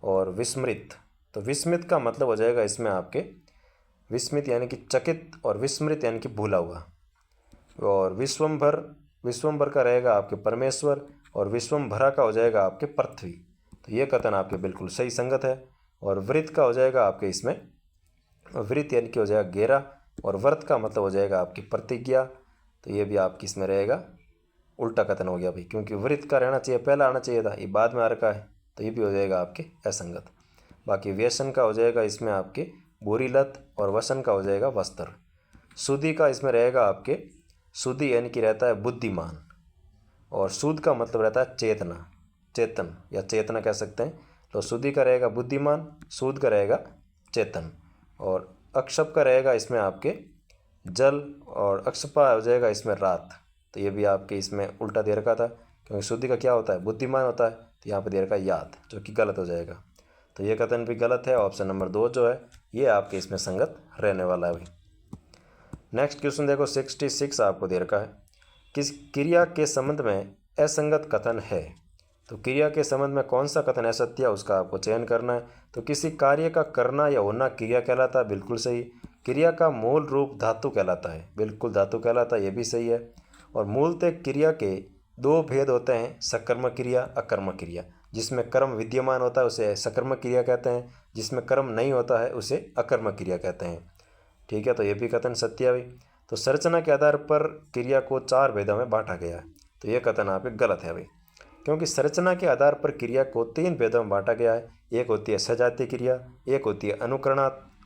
Speaker 1: और विस्मृत। तो विस्मित का मतलब हो जाएगा इसमें आपके विस्मित यानी कि चकित, और विस्मृत यानी कि भूला हुआ। और विश्वम्भर, विश्वम्भर का रहेगा आपके परमेश्वर, और विश्वम्भरा का हो जाएगा आपके पृथ्वी। तो ये कथन आपके बिल्कुल सही संगत है। और वृत्त का हो जाएगा आपके इसमें वृत्त यानी कि हो जाएगा घेरा, और व्रत का मतलब हो जाएगा आपकी प्रतिज्ञा। तो ये भी आपकी इसमें रहेगा उल्टा कथन हो गया भाई, क्योंकि वृत्त का रहना चाहिए पहला आना चाहिए था, ये बाद में आ रखा है, तो ये भी हो जाएगा आपके असंगत। बाकी व्यसन का हो जाएगा इसमें आपके बुरी लत, और वसन का हो जाएगा वस्त्र। सुधि का इसमें रहेगा आपके सुधि यानी कि रहता है बुद्धिमान, और सूद का मतलब रहता है चेतना, चेतन या चेतना कह सकते हैं। तो सुधि का रहेगा बुद्धिमान, सूद का रहेगा चेतन, और अक्षप का रहेगा इसमें आपके जल, और अक्षपा हो जाएगा इसमें रात। तो ये भी आपके इसमें उल्टा दे रखा था, क्योंकि शुद्धि का क्या होता है, बुद्धिमान होता है। तो यहाँ पर दे रखा है याद, जो कि गलत हो जाएगा। तो ये कथन भी गलत है। ऑप्शन नंबर 2 जो है ये आपके इसमें संगत रहने वाला है भाई। नेक्स्ट क्वेश्चन देखो 66 आपको दे रखा है, किस क्रिया के संबंध में असंगत कथन है। तो क्रिया के संबंध में कौन सा कथन असत्य है उसका आपको चयन करना है। तो किसी कार्य का करना या होना क्रिया कहलाता है, बिल्कुल सही। क्रिया का मूल रूप धातु कहलाता है, बिल्कुल धातु कहलाता है, ये भी सही है। और मूलतः क्रिया के दो भेद होते हैं, सकर्मक क्रिया, अकर्मक क्रिया। जिसमें कर्म विद्यमान होता है उसे सकर्मक क्रिया कहते हैं, जिसमें कर्म नहीं होता है उसे अकर्मक क्रिया कहते हैं। ठीक है, तो ये भी कथन सत्य है भाई। तो संरचना के आधार पर क्रिया को 4 भेदों में बांटा गया है। तो ये कथन आपके गलत है भाई, क्योंकि संरचना के आधार पर क्रिया को 3 भेदों में बांटा गया है। एक होती है सजातीय क्रिया, एक होती है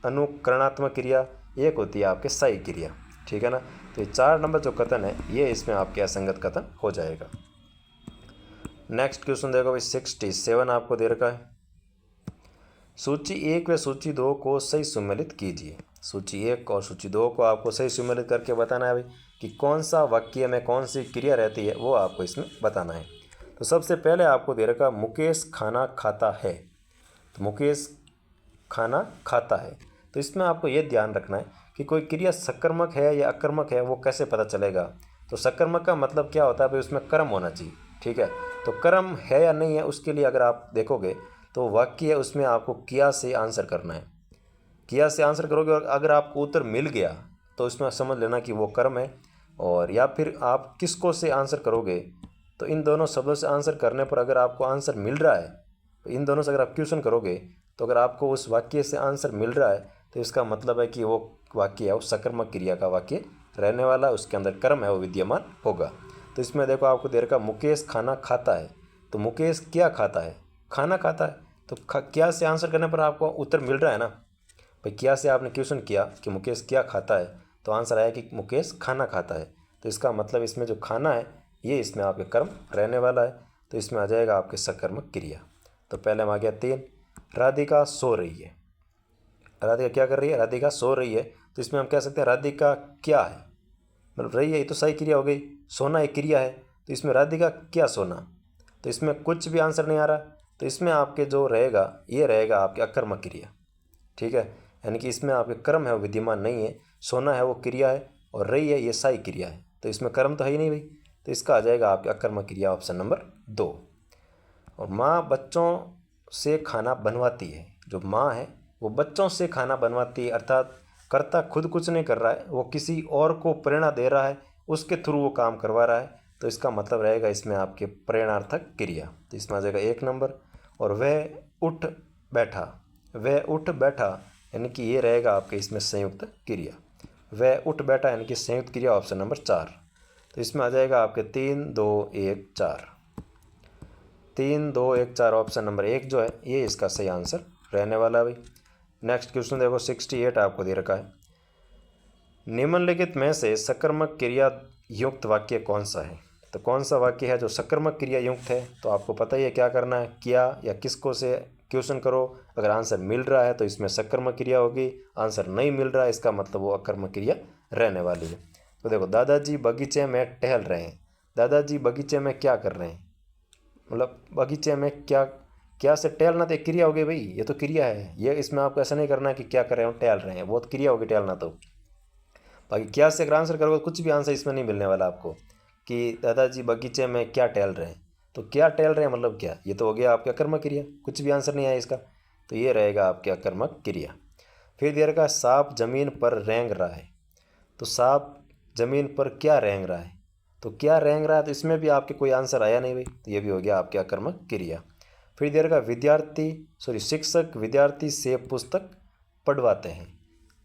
Speaker 1: अनुकरणात्मक क्रिया, एक होती है आपके साई क्रिया। ठीक है ना। तो ये 4 नंबर जो कथन है ये इसमें आपके असंगत कथन हो जाएगा। नेक्स्ट क्वेश्चन देखो भाई 67 आपको दे रखा है, सूची 1 व सूची 2 को सही सुमेलित कीजिए। सूची 1 और सूची 2 को आपको सही सुमेलित करके बताना है भाई कि कौन सा वाक्य में कौन सी क्रिया रहती है, वो आपको इसमें बताना है। तो सबसे पहले आपको दे रखा मुकेश खाना खाता है। तो मुकेश खाना खाता है, तो इसमें आपको ये ध्यान रखना है कि कोई क्रिया सकर्मक है या अकर्मक है वो कैसे पता चलेगा। तो सकर्मक का मतलब क्या होता है भाई, उसमें कर्म होना चाहिए। ठीक है, तो कर्म है या नहीं है उसके लिए अगर आप देखोगे तो वाक्य है उसमें आपको किया से आंसर करना है। किया से आंसर करोगे और अगर आपको उत्तर मिल गया तो इसमें समझ लेना कि वो कर्म है। और या फिर आप किसको से आंसर करोगे, तो इन दोनों शब्दों से आंसर करने पर अगर आपको आंसर मिल रहा है, तो इन दोनों से अगर आप क्वेश्चन करोगे तो अगर आपको उस वाक्य से आंसर मिल रहा है तो इसका मतलब है कि वो वाक्य है वो सकर्मक क्रिया का वाक्य रहने वाला, उसके अंदर कर्म है वो विद्यमान होगा। तो इसमें देखो आपको देर का मुकेश खाना खाता है। तो मुकेश क्या खाता है, खाना खाता है। तो क्या से आंसर करने पर आपको उत्तर मिल रहा है ना भाई। क्या से आपने क्वेश्चन किया कि मुकेश क्या खाता है, तो आंसर आया कि मुकेश खाना खाता है। तो इसका मतलब इसमें जो खाना है ये इसमें आपके कर्म रहने वाला है। तो इसमें आ जाएगा आपके सकर्मक क्रिया। तो पहले में आ गया 3, राधिका सो रही है। राधिका क्या कर रही है, राधिका सो रही है। तो इसमें हम कह सकते हैं राधिका क्या है, मतलब रही है, ये तो सही क्रिया हो गई। सोना एक क्रिया है, तो इसमें राधिका क्या सोना। तो इसमें कुछ भी आंसर नहीं आ रहा, तो इसमें आपके जो रहेगा ये रहेगा आपके अकर्मक क्रिया। ठीक है, यानी कि इसमें आपके कर्म है वो विद्यमान नहीं है, सोना है वो क्रिया है और रही है ये साई क्रिया है। तो इसमें कर्म तो है ही नहीं भाई, तो इसका आ जाएगा आपके अकर्मक क्रिया, ऑप्शन नंबर 2। और माँ बच्चों से खाना बनवाती है। जो माँ है वो बच्चों से खाना बनवाती है, अर्थात कर्ता खुद कुछ नहीं कर रहा है, वो किसी और को प्रेरणा दे रहा है, उसके थ्रू वो काम करवा रहा है। तो इसका मतलब रहेगा इसमें आपके प्रेरणार्थक क्रिया। तो इसमें आ जाएगा 1 नंबर। और वह उठ बैठा, वह उठ बैठा यानी कि ये रहेगा आपके इसमें संयुक्त क्रिया। वह उठ बैठा यानी कि संयुक्त क्रिया, ऑप्शन नंबर 4। तो इसमें आ जाएगा आपके 3 2 1 4, 3 2 1 4, ऑप्शन नंबर 1 जो है ये इसका सही आंसर रहने वाला है भाई। नेक्स्ट क्वेश्चन देखो 68 आपको दे रखा है, निम्नलिखित में से सकर्मक क्रिया युक्त वाक्य कौन सा है। तो कौन सा वाक्य है जो सकर्मक क्रिया युक्त है। तो आपको पता ही है क्या करना है, किया या किसको से क्वेश्चन करो। अगर आंसर मिल रहा है तो इसमें सकर्मक क्रिया होगी, आंसर नहीं मिल रहा है इसका मतलब वो अकर्मक क्रिया रहने वाली है। तो देखो दादाजी बगीचे में टहल रहे हैं। दादाजी बगीचे में क्या कर रहे हैं, मतलब बगीचे में क्या से टहलना तो एक क्रिया हो गई भाई, ये तो क्रिया है। ये इसमें आपको ऐसा नहीं करना है कि क्या कर रहे हो टहल रहे हैं, वो तो क्रिया होगी टहलना। तो बाकी क्या से अगर आंसर करोगे कुछ भी आंसर इसमें नहीं मिलने वाला आपको कि दादाजी बगीचे में क्या टहल रहे हैं। तो क्या टहल रहे हैं मतलब क्या, ये तो हो गया आपके अकर्मक क्रिया, कुछ भी आंसर नहीं आया इसका। तो ये रहेगा आपके अकर्मक क्रिया। फिर दिया रखा सांप जमीन पर रेंग रहा है। तो सांप जमीन पर क्या रेंग रहा है, तो क्या रेंग रहा है, तो इसमें भी आपके कोई आंसर आया नहीं भाई, तो ये भी हो गया आपके अकर्मक क्रिया। फिर दिया रखा शिक्षक विद्यार्थी से पुस्तक पढ़वाते हैं।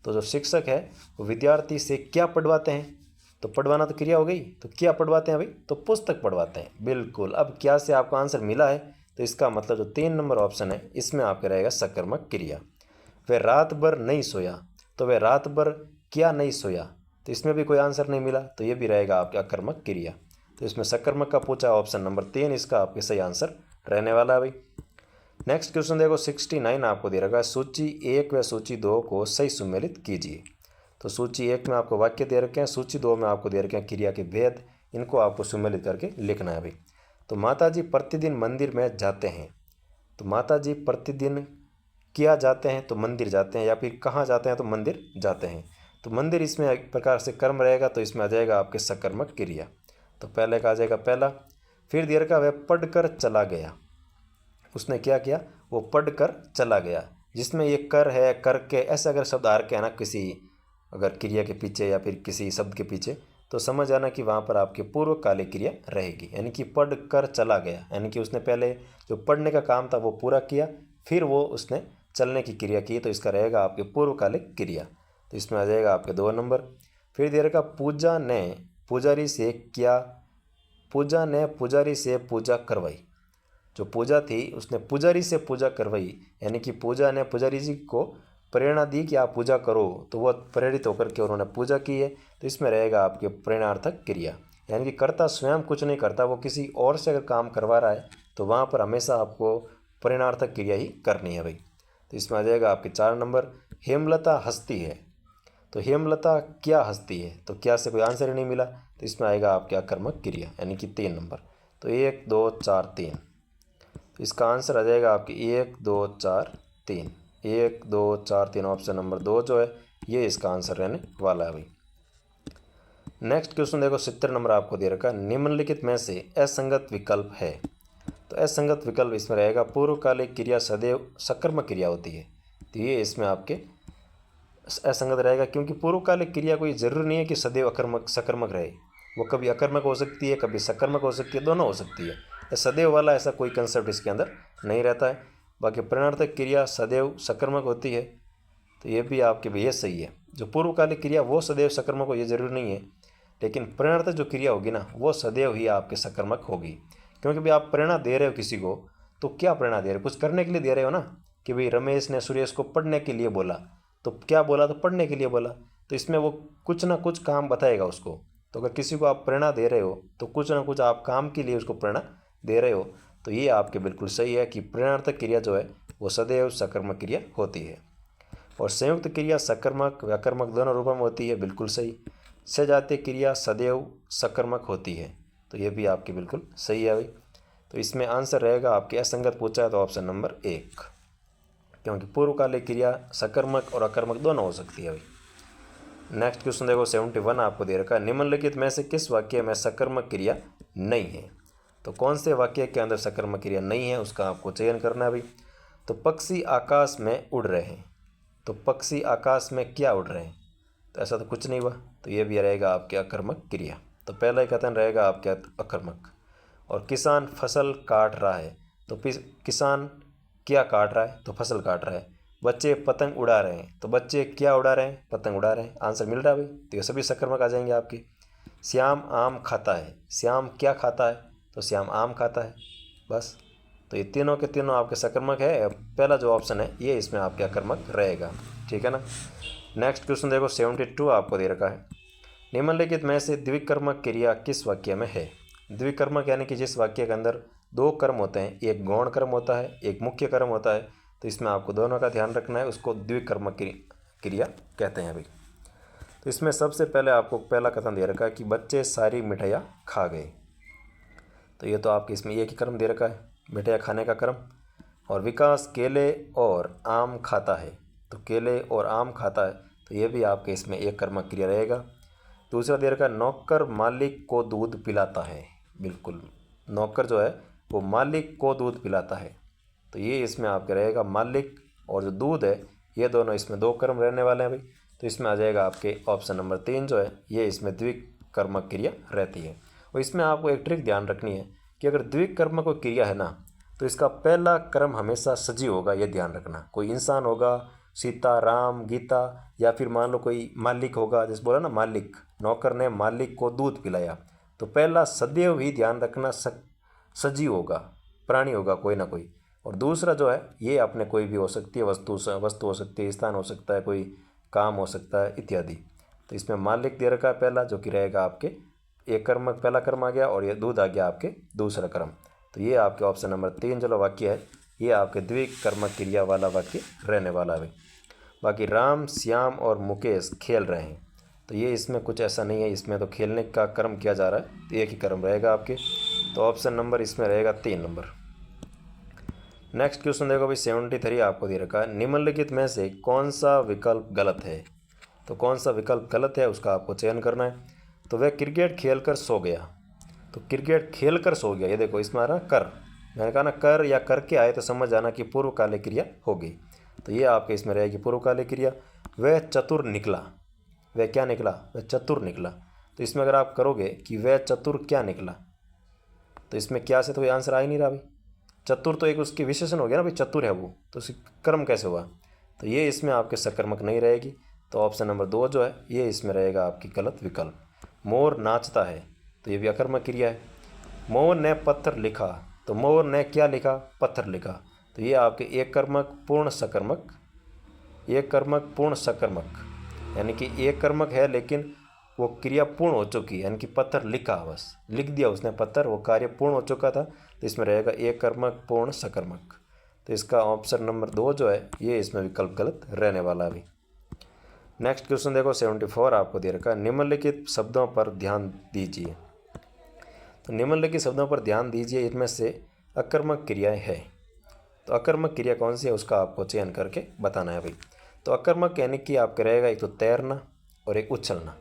Speaker 1: तो जो शिक्षक है वो विद्यार्थी से क्या पढ़वाते हैं, तो पढ़वाना तो क्रिया हो गई, तो क्या पढ़वाते हैं भाई, तो पुस्तक पढ़वाते हैं, बिल्कुल। अब क्या से आपको आंसर मिला है, तो इसका मतलब जो 3 नंबर ऑप्शन है इसमें आपका रहेगा सकर्मक क्रिया। वह रात भर नहीं सोया, तो वह रात भर क्या नहीं सोया, तो इसमें भी कोई आंसर नहीं मिला, तो ये भी रहेगा आपका अकर्मक क्रिया। तो इसमें सकर्मक का पूछा, ऑप्शन नंबर 3 इसका आपके सही आंसर रहने वाला है भाई। नेक्स्ट क्वेश्चन देखो 69 आपको दे रखा है, सूची 1 व सूची 2 को सही सुमेलित कीजिए। तो सूची 1 में आपको वाक्य दे रखे हैं, सूची 2 में आपको दे रखे हैं क्रिया के भेद, इनको आपको सुमेलित करके लिखना है भाई। तो माता जी प्रतिदिन मंदिर में जाते हैं। तो माता जी प्रतिदिन क्या जाते हैं, तो मंदिर जाते हैं, या फिर कहाँ जाते हैं, तो मंदिर जाते हैं। तो मंदिर इसमें एक प्रकार से कर्म रहेगा, तो इसमें आ जाएगा आपके सकर्मक क्रिया। तो पहले का आ जाएगा पहला। फिर दीर्घ का वह पढ़कर चला गया। उसने क्या किया, वो पढ़कर चला गया, जिसमें ये कर है, करके, ऐसे अगर शब्द आ रखे है ना किसी अगर क्रिया के पीछे या फिर किसी शब्द के पीछे, तो समझ आना कि वहाँ पर आपके पूर्वकालिक क्रिया रहेगी, यानी कि पढ़ कर चला गया, यानी कि उसने पहले जो पढ़ने का काम था वो पूरा किया, फिर वो उसने चलने की क्रिया की, तो इसका रहेगा आपके पूर्वकालिक क्रिया। तो इसमें आ जाएगा आपके 2 नंबर। फिर दे रखा पूजा ने पुजारी से क्या, पूजा ने पुजारी से पूजा करवाई। जो पूजा थी उसने पुजारी से पूजा करवाई, यानी कि पूजा ने पुजारी जी को प्रेरणा दी कि आप पूजा करो, तो वह प्रेरित होकर के उन्होंने पूजा की है। तो इसमें रहेगा आपके प्रेरणार्थक क्रिया, यानी कि कर्ता स्वयं कुछ नहीं करता, वो किसी और से अगर काम करवा रहा है तो वहाँ पर हमेशा आपको प्रेरणार्थक क्रिया ही करनी है भाई। तो इसमें आ जाएगा आपके 4 नंबर। हेमलता हंसती है। तो हेमलता क्या हंसती है, तो क्या से कोई आंसर ही नहीं मिला, तो इसमें आएगा आपके आकर्मक क्रिया, यानी कि 3 नंबर। तो 1 2 4 3, तो इसका आंसर आ जाएगा आपके 1 2 4 3। 1 2 4 3 ऑप्शन नंबर 2 जो है ये इसका आंसर रहने वाला है भाई। नेक्स्ट क्वेश्चन देखो 70 नंबर आपको दे रखा, निम्नलिखित में से असंगत विकल्प है। तो असंगत विकल्प इसमें रहेगा पूर्वकालिक क्रिया सदैव सकर्मक क्रिया होती है, तो ये इसमें आपके असंगत रहेगा, क्योंकि पूर्वकालिक क्रिया कोई ज़रूरी नहीं है कि सदैव अकर्मक सकर्मक रहे, वो कभी अकर्मक हो सकती है, कभी सकर्मक हो सकती है, दोनों हो सकती है। सदैव वाला ऐसा कोई कंसेप्ट इसके अंदर नहीं रहता है। बाकी प्रेरणार्थक क्रिया सदैव सकर्मक होती है, तो ये भी आपके भैया सही है। जो पूर्वकालिक क्रिया वो सदैव सकर्मक हो ये ज़रूरी नहीं है, लेकिन प्रेरणार्थक जो क्रिया होगी ना वो सदैव ही आपके सकर्मक होगी, क्योंकि भाई आप प्रेरणा दे रहे हो किसी को, तो क्या प्रेरणा दे रहे हो, कुछ करने के लिए दे रहे हो ना, कि भाई रमेश ने सुरेश को पढ़ने के लिए बोला, तो क्या बोला, तो पढ़ने के लिए बोला, तो इसमें वो कुछ ना कुछ काम बताएगा उसको। तो अगर किसी को आप प्रेरणा दे रहे हो तो कुछ ना कुछ आप काम के लिए उसको प्रेरणा दे रहे हो, तो ये आपके बिल्कुल सही है कि प्रेरणार्थक क्रिया जो है वो सदैव सकर्मक क्रिया होती है। और संयुक्त क्रिया सकर्मक व्याकर्मक दोनों रूपों में होती है, बिल्कुल सही। सजातीय क्रिया सदैव सकर्मक होती है, तो ये भी आपकी बिल्कुल सही है भाई। तो इसमें आंसर रहेगा आपके असंगत पूछा है तो ऑप्शन नंबर 1, क्योंकि पूर्वकालिक क्रिया सकर्मक और अकर्मक दोनों हो सकती है भाई। नेक्स्ट क्वेश्चन देखो 71 आपको दे रखा है, निम्नलिखित में से किस वाक्य में सकर्मक क्रिया नहीं है। तो कौन से वाक्य के अंदर सकर्मक क्रिया नहीं है उसका आपको चयन करना है भाई। तो पक्षी आकाश में उड़ रहे हैं। तो पक्षी आकाश में क्या उड़ रहे हैं, तो ऐसा तो कुछ नहीं हुआ, तो ये भी रहेगा आपके अकर्मक क्रिया। तो पहला ही कथन रहेगा आपके अकर्मक। और किसान फसल काट रहा है, तो किसान क्या काट रहा है, तो फसल काट रहा है। बच्चे पतंग उड़ा रहे हैं, तो बच्चे क्या उड़ा रहे हैं, पतंग उड़ा रहे हैं। आंसर मिल रहा है भाई, तो ये सभी सकर्मक आ जाएंगे आपके। श्याम आम खाता है, श्याम क्या खाता है, तो श्याम आम खाता है, बस। तो ये तीनों के तीनों आपके सकर्मक है, पहला जो ऑप्शन है ये इसमें आपके अकर्मक रहेगा, ठीक है ना। नेक्स्ट क्वेश्चन देखो 72 आपको दे रखा है, निम्नलिखित में से द्विकर्मक क्रिया किस वाक्य में है। द्विकर्मक यानी कि जिस वाक्य के अंदर 2 कर्म होते हैं, एक गौण कर्म होता है, एक मुख्य कर्म होता है, तो इसमें आपको दोनों का ध्यान रखना है, उसको द्विकर्मक क्रिया कहते हैं भाई। तो इसमें सबसे पहले आपको पहला कथन दे रखा है कि बच्चे सारी मिठाइयाँ खा गए। तो ये तो आपके इसमें एक ही कर्म दे रखा है, मिठाइयाँ खाने का कर्म। और विकास केले और आम खाता है, तो केले और आम खाता है, तो ये भी आपके इसमें एक कर्मक क्रिया रहेगा। दूसरा दे रखा नौकर मालिक को दूध पिलाता है, बिल्कुल नौकर जो है वो मालिक को दूध पिलाता है, तो ये इसमें आपके रहेगा मालिक और जो दूध है ये दोनों इसमें 2 कर्म रहने वाले हैं भाई। तो इसमें आ जाएगा आपके ऑप्शन नंबर 3 जो है ये इसमें द्विकर्मक क्रिया रहती है। और इसमें आपको एक ट्रिक ध्यान रखनी है कि अगर द्विकर्मक कोई क्रिया है ना तो इसका पहला कर्म हमेशा सजीव होगा, ये ध्यान रखना। कोई इंसान होगा, सीता राम गीता, या फिर मान लो कोई मालिक होगा, जैसे बोला ना मालिक, नौकर ने मालिक को दूध पिलाया, तो पहला सदैव ही ध्यान रखना सजीव होगा, प्राणी होगा कोई ना कोई। और दूसरा जो है ये अपने कोई भी हो सकती है, वस्तु हो सकती है, स्थान हो सकता है, कोई काम हो सकता है इत्यादि। तो इसमें मालिक दे रखा है पहला, जो कि रहेगा आपके एक कर्म, पहला कर्म आ गया, और ये दूध आ गया आपके दूसरा कर्म। तो ये आपके ऑप्शन नंबर 3 जो वाक्य है ये आपके द्विकर्मक क्रिया वाला वाक्य रहने वाला है। बाकी राम श्याम और मुकेश खेल रहे हैं, तो ये इसमें कुछ ऐसा नहीं है, इसमें तो खेलने का कर्म किया जा रहा है, तो एक ही कर्म रहेगा आपके। तो ऑप्शन नंबर इसमें रहेगा 3 नंबर। नेक्स्ट क्वेश्चन देखो भाई 73 आपको दे रखा है, निम्नलिखित में से कौन सा विकल्प गलत है। तो कौन सा विकल्प गलत है उसका आपको चयन करना है। तो वह क्रिकेट खेल कर सो गया, तो क्रिकेट खेल कर सो गया, ये देखो इसमें आ रहा कर, मैंने कहा ना कर या करके आए तो समझ जाना कि पूर्वकालिक क्रिया होगी, तो ये आपके इसमें रहेगी पूर्वकालिक क्रिया। वह चतुर निकला, वह क्या निकला, वह चतुर निकला, तो इसमें अगर आप करोगे कि वह चतुर क्या निकला, तो इसमें क्या से तो ये आंसर आ ही नहीं रहा भाई। चतुर तो एक उसकी विशेषण हो गया ना भाई, चतुर है वो, तो उसकी कर्म कैसे हुआ, तो ये इसमें आपके सकर्मक नहीं रहेगी। तो ऑप्शन नंबर 2 जो है ये इसमें रहेगा आपकी गलत विकल्प। मोर नाचता है, तो ये भी अकर्मक क्रिया है। मोर ने पत्थर लिखा, तो मोर ने क्या लिखा, पत्थर लिखा, तो ये आपके एक कर्मक पूर्ण सकर्मक, एक कर्मक पूर्ण सकर्मक, यानी कि एक कर्मक है लेकिन वो क्रिया पूर्ण हो चुकी है, यानी कि पत्थर लिखा, बस लिख दिया उसने पत्थर, वो कार्य पूर्ण हो चुका था, तो इसमें रहेगा एक कर्मक पूर्ण सकर्मक। तो इसका ऑप्शन नंबर 2 जो है ये इसमें विकल्प गलत रहने वाला भी। नेक्स्ट क्वेश्चन देखो 74 आपको दे रखा है, निम्नलिखित शब्दों पर ध्यान दीजिए। तो निम्नलिखित शब्दों पर ध्यान दीजिए, इनमें से अकर्मक क्रियाएं है। तो अकर्मक क्रिया कौन सी है उसका आपको चयन करके बताना है भाई। तो अकर्मक यानी कि आपका रहेगा एक तो तैरना और एक उछलना।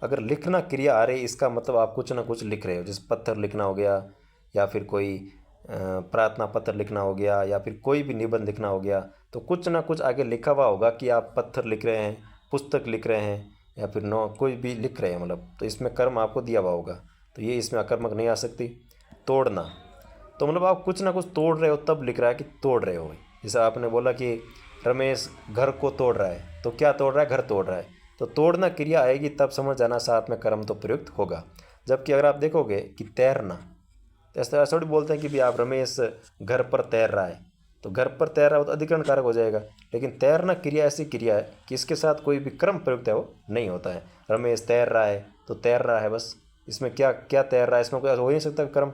Speaker 1: अगर लिखना क्रिया आ रही, इसका मतलब आप कुछ ना कुछ लिख रहे हो, जैसे पत्थर लिखना हो गया, या फिर कोई प्रार्थना पत्र लिखना हो गया, या फिर कोई भी निबंध लिखना हो गया, तो कुछ ना कुछ आगे लिखा हुआ होगा कि आप पत्थर लिख रहे हैं, पुस्तक लिख रहे हैं, या फिर नो कोई भी लिख रहे हैं, मतलब तो इसमें कर्म आपको दिया हुआ होगा, तो ये इसमें अकर्मक नहीं आ सकती। तोड़ना, तो मतलब आप कुछ ना कुछ तोड़ रहे हो तब लिख रहा है कि तोड़ रहे हो। जैसे आपने बोला कि रमेश घर को तोड़ रहा है, तो क्या तोड़ रहा है, घर तोड़ रहा है, तो तोड़ना क्रिया आएगी तब समझ जाना साथ में कर्म तो प्रयुक्त होगा। जबकि अगर आप देखोगे कि तैरना, तो ऐसा थोड़ी बोलते हैं कि भी आप रमेश घर पर तैर रहा है, तो घर पर तैर रहा हो तो अधिकरण कारक हो जाएगा। लेकिन तैरना क्रिया ऐसी क्रिया है कि इसके साथ कोई भी कर्म प्रयुक्त है वो नहीं होता है। रमेश तैर रहा है तो तैर रहा है बस, इसमें क्या क्या तैर रहा है, इसमें कोई हो ही नहीं सकता कर्म।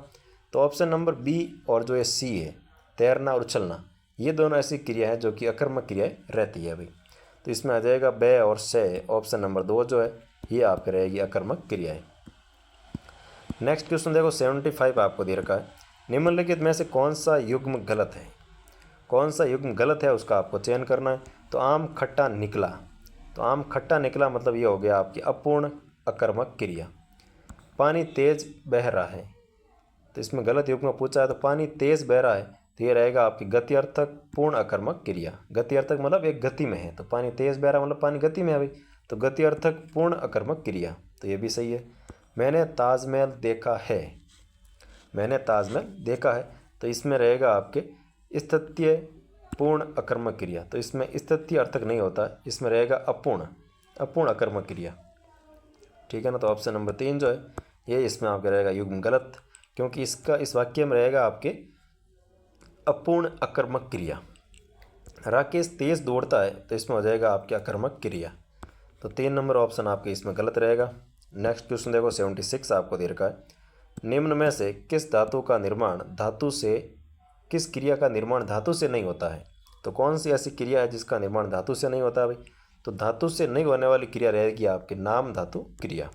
Speaker 1: तो ऑप्शन नंबर बी और जो ये सी है, तैरना और उछलना, ये दोनों ऐसी क्रिया है जो कि अकर्मक क्रियाएं रहती है भाई। तो इसमें आ जाएगा बे और से, ऑप्शन नंबर 2 जो है ये आपकी रहेगी अकर्मक क्रियाएं। नेक्स्ट क्वेश्चन देखो 75 आपको दे रखा है, निम्नलिखित में से कौन सा युग्म गलत है। कौन सा युग्म गलत है उसका आपको चयन करना है। तो आम खट्टा निकला, तो आम खट्टा निकला मतलब ये हो गया आपकी अपूर्ण अकर्मक क्रिया। पानी तेज बह रहा है, तो इसमें गलत युग्म पूछा है, तो पानी तेज बह रहा है, तो ये रहेगा आपकी गत्यर्थक पूर्ण अकर्मक क्रिया। गत्यर्थक मतलब एक गति में है, तो पानी तेज बह रहा मतलब पानी गति में है भाई, तो गत्यर्थक पूर्ण अकर्मक क्रिया, तो ये भी सही है। मैंने ताजमहल देखा है, मैंने ताजमहल देखा है, तो इसमें रहेगा आपके स्थितीय पूर्ण अकर्मक क्रिया, तो इसमें स्थितीय अर्थक नहीं होता, इसमें रहेगा अपूर्ण अपूर्ण अकर्मक क्रिया, ठीक है ना। तो ऑप्शन नंबर 3 जो है ये इसमें आपका रहेगा युग्म गलत, क्योंकि इसका इस वाक्य में रहेगा आपके अपूर्ण अकर्मक क्रिया। राकेश तेज दौड़ता है, तो इसमें हो जाएगा आपके अकर्मक क्रिया, तो 3 नंबर ऑप्शन आपके इसमें गलत रहेगा। नेक्स्ट क्वेश्चन देखो 76 आपको दे रखा है, निम्न में से किस धातु का निर्माण धातु से, किस क्रिया का निर्माण धातु से नहीं होता है। तो कौन सी ऐसी क्रिया है जिसका निर्माण धातु से नहीं होता भाई। तो धातु से नहीं होने वाली क्रिया रहेगी आपकी नाम धातु क्रिया,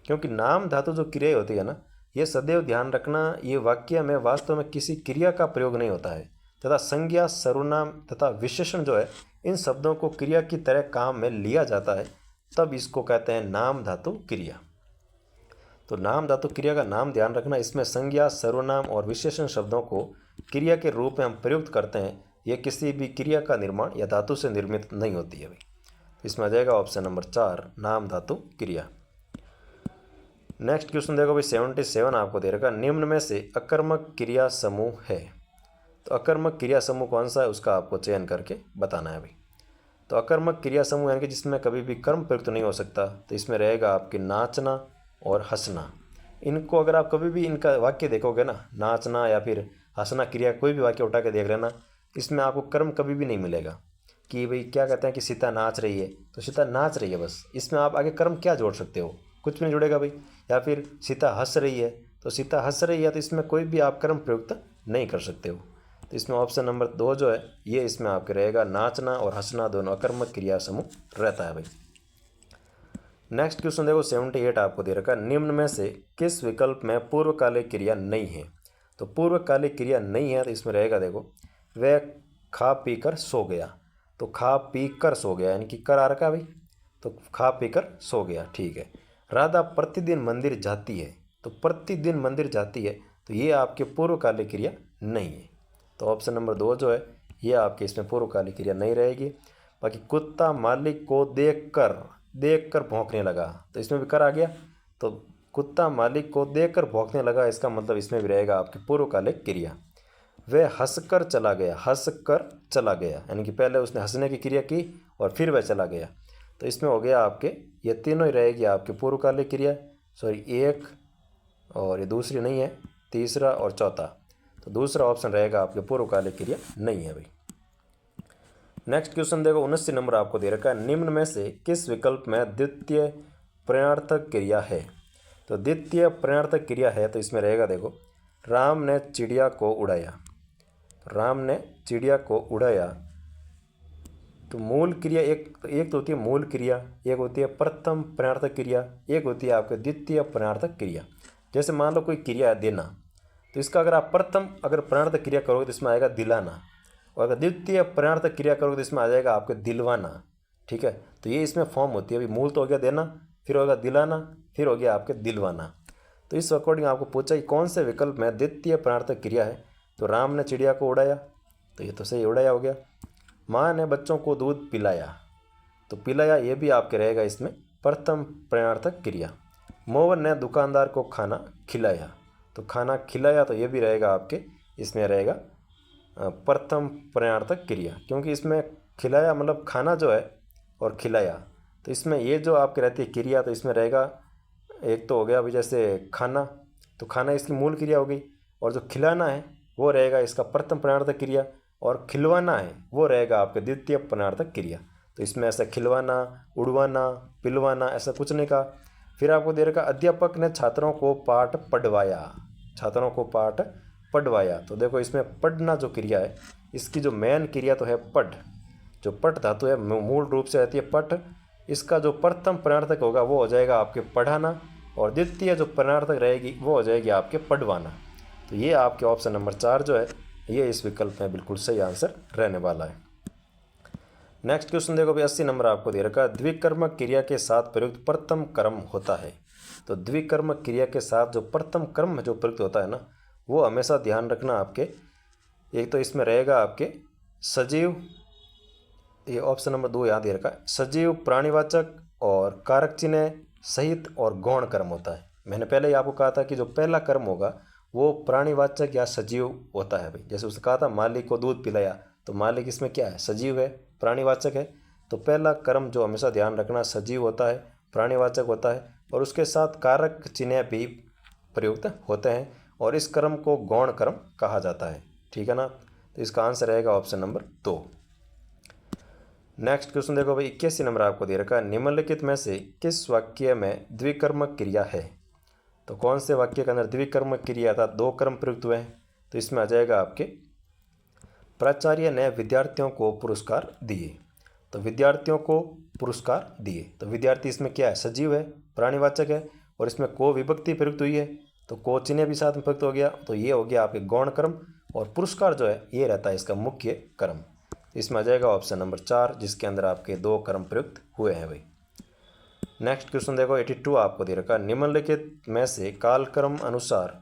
Speaker 1: क्योंकि नाम धातु जो क्रिया होती है ना, ये सदैव ध्यान रखना, ये वाक्य में वास्तव में किसी क्रिया का प्रयोग नहीं होता है, तथा संज्ञा सर्वनाम तथा विशेषण जो है इन शब्दों को क्रिया की तरह काम में लिया जाता है, तब इसको कहते हैं नाम धातु क्रिया। तो नाम धातु क्रिया का नाम ध्यान रखना, इसमें संज्ञा सर्वनाम और विशेषण शब्दों को क्रिया के रूप में हम प्रयुक्त करते हैं, यह किसी भी क्रिया का निर्माण या धातु से निर्मित नहीं होती है भाई। इसमें आ जाएगा ऑप्शन नंबर 4 नाम धातु क्रिया। नेक्स्ट क्वेश्चन देखो भाई 77 आपको दे रखा, निम्न में से अकर्मक क्रिया समूह है। तो अकर्मक क्रिया समूह कौन सा है उसका आपको चयन करके बताना है भाई। तो अकर्मक क्रिया समूह यानी कि जिसमें कभी भी कर्म प्रयुक्त नहीं हो सकता, तो इसमें रहेगा आपके नाचना और हंसना। इनको अगर आप कभी भी इनका वाक्य देखोगे ना, नाचना या फिर हंसना क्रिया, कोई भी वाक्य उठा के देख लेना, इसमें आपको कर्म कभी भी नहीं मिलेगा कि भाई क्या कहते हैं कि सीता नाच रही है, तो सीता नाच रही है बस, इसमें आप आगे कर्म क्या जोड़ सकते हो, कुछ भी नहीं जुड़ेगा भाई। या फिर सीता हंस रही है, तो सीता हंस रही है, तो इसमें कोई भी आप कर्म प्रयुक्त नहीं कर सकते हो। तो इसमें ऑप्शन नंबर 2 जो है ये इसमें आपके रहेगा नाचना और हंसना दोनों अकर्मक क्रिया समूह रहता है भाई। नेक्स्ट क्वेश्चन देखो 78 आपको दे रखा है, निम्न में से किस विकल्प में पूर्वकालिक क्रिया नहीं है। तो पूर्वकालिक क्रिया नहीं है तो इसमें रहेगा देखो, वह खा पी कर सो गया। तो खा पी कर सो गया यानी कि कर आ रखा भाई, तो खा पी कर सो गया, ठीक है। राधा प्रतिदिन मंदिर जाती है। तो प्रतिदिन मंदिर जाती है तो ये आपके पूर्वकालिक क्रिया नहीं है। तो ऑप्शन नंबर 2 जो है ये आपके इसमें पूर्वकालिक क्रिया नहीं रहेगी। बाकी कुत्ता मालिक को देखकर भौंकने लगा, तो इसमें भी कर आ गया। तो कुत्ता मालिक को देखकर भौंकने लगा, इसका मतलब इसमें भी रहेगा आपकी पूर्वकालिक क्रिया। वह हंसकर चला गया यानी कि पहले उसने हंसने की क्रिया की और फिर वह चला गया। तो इसमें हो गया आपके ये तीनों ही रहेगी आपकी पूर्वकालिक क्रिया। सॉरी, एक और ये दूसरी नहीं है, तीसरा और चौथा। तो दूसरा ऑप्शन रहेगा आपके पूर्वकालिक क्रिया नहीं है भाई। नेक्स्ट क्वेश्चन देखो 79 नंबर आपको दे रखा है, निम्न में से किस विकल्प में द्वितीय प्रणार्थक क्रिया है। तो द्वितीय प्रणार्थक क्रिया है तो इसमें रहेगा देखो, राम ने चिड़िया को उड़ाया। राम ने चिड़िया को उड़ाया, तो मूल क्रिया एक तो होती है मूल क्रिया, एक होती है प्रथम प्रणार्थक क्रिया, एक होती है आपके द्वितीय प्रणार्थक क्रिया। जैसे मान लो कोई क्रिया है देना, तो इसका अगर आप प्रथम प्रणार्थक क्रिया करोगे तो इसमें आएगा दिलाना, और अगर द्वितीय प्रणार्थक क्रिया करोगे तो इसमें आ जाएगा आपके दिलवाना, ठीक है। तो ये इसमें फॉर्म होती है, अभी मूल तो हो गया देना, फिर होगा दिलाना, फिर हो गया आपके दिलवाना। तो इस अकॉर्डिंग आपको पूछा कि कौन से विकल्प में द्वितीय प्रणार्थक क्रिया है। तो राम ने चिड़िया को उड़ाया, तो ये तो सही उड़ाया हो गया। माँ ने बच्चों को दूध पिलाया, तो पिलाया ये भी आपके रहेगा इसमें प्रथम प्रणार्थक क्रिया। मोहन ने दुकानदार को खाना खिलाया, तो खाना खिलाया तो ये भी रहेगा आपके इसमें रहेगा प्रथम प्रणार्थक क्रिया, क्योंकि इसमें खिलाया मतलब खाना जो है और खिलाया, तो इसमें ये जो आपके रहती है क्रिया, तो इसमें रहेगा एक तो हो गया अभी जैसे खाना, तो खाना इसकी मूल क्रिया हो गई, और जो खिलाना है वो रहेगा इसका प्रथम प्रणार्थक क्रिया, और खिलवाना है वो रहेगा आपके द्वितीय प्रणार्थक क्रिया। तो इसमें ऐसा खिलवाना, उड़वाना, पिलवाना ऐसा कुछ नहीं कहा। फिर आपको दे रखा, अध्यापक ने छात्रों को पाठ पढ़वाया। तो देखो इसमें पढ़ना जो क्रिया है, इसकी जो मेन क्रिया तो है पढ़, जो पठ धातु है मूल रूप से रहती है पठ। इसका जो प्रथम प्रणार्थक होगा वो हो जाएगा आपके पढ़ाना, और द्वितीय जो प्रणार्थक रहेगी वो हो जाएगी आपके पढ़वाना। तो ये आपके ऑप्शन नंबर 4 जो है ये इस विकल्प में बिल्कुल सही आंसर रहने वाला है। नेक्स्ट क्वेश्चन देखो भाई 80 नंबर आपको दे रखा है, द्विकर्मक क्रिया के साथ प्रयुक्त प्रथम कर्म होता है। तो द्विकर्मक क्रिया के साथ जो प्रथम कर्म जो प्रयुक्त होता है ना, वो हमेशा ध्यान रखना आपके, एक तो इसमें रहेगा आपके सजीव, ये ऑप्शन नंबर 2 यहाँ दे रखा है, सजीव, प्राणीवाचक और कारक चिन्ह सहित और गौण कर्म होता है। मैंने पहले ही आपको कहा था कि जो पहला कर्म होगा वो प्राणीवाचक या सजीव होता है भाई। जैसे उसने कहा था मालिक को दूध पिलाया, तो मालिक इसमें क्या है, सजीव है, प्राणीवाचक है। तो पहला कर्म जो हमेशा ध्यान रखना सजीव होता है, प्राणीवाचक होता है, और उसके साथ कारक चिन्ह भी प्रयुक्त होते हैं, और इस कर्म को गौण कर्म कहा जाता है, ठीक है ना। तो इसका आंसर रहेगा ऑप्शन नंबर 2। नेक्स्ट क्वेश्चन देखो भाई 81 नंबर आपको दे रखा है, निम्नलिखित में से किस वाक्य में द्विकर्मक क्रिया है। तो कौन से वाक्य के अंदर द्विकर्मक क्रिया था, 2 कर्म प्रयुक्त हुए हैं। तो इसमें आ जाएगा आपके, प्राचार्य ने विद्यार्थियों को पुरस्कार दिए। तो विद्यार्थियों को पुरस्कार दिए, तो विद्यार्थी इसमें क्या है, सजीव है, प्राणीवाचक है, और इसमें को विभक्ति प्रयुक्त हुई है, तो को चिन्ह भी साथ में प्रयुक्त हो गया। तो ये हो गया आपके गौण कर्म, और पुरस्कार जो है ये रहता है इसका मुख्य कर्म। इसमें आ जाएगा ऑप्शन नंबर 4, जिसके अंदर आपके 2 कर्म प्रयुक्त हुए हैं भाई। नेक्स्ट क्वेश्चन देखो 82 आपको दे रखा, निम्नलिखित में से कालक्रम अनुसार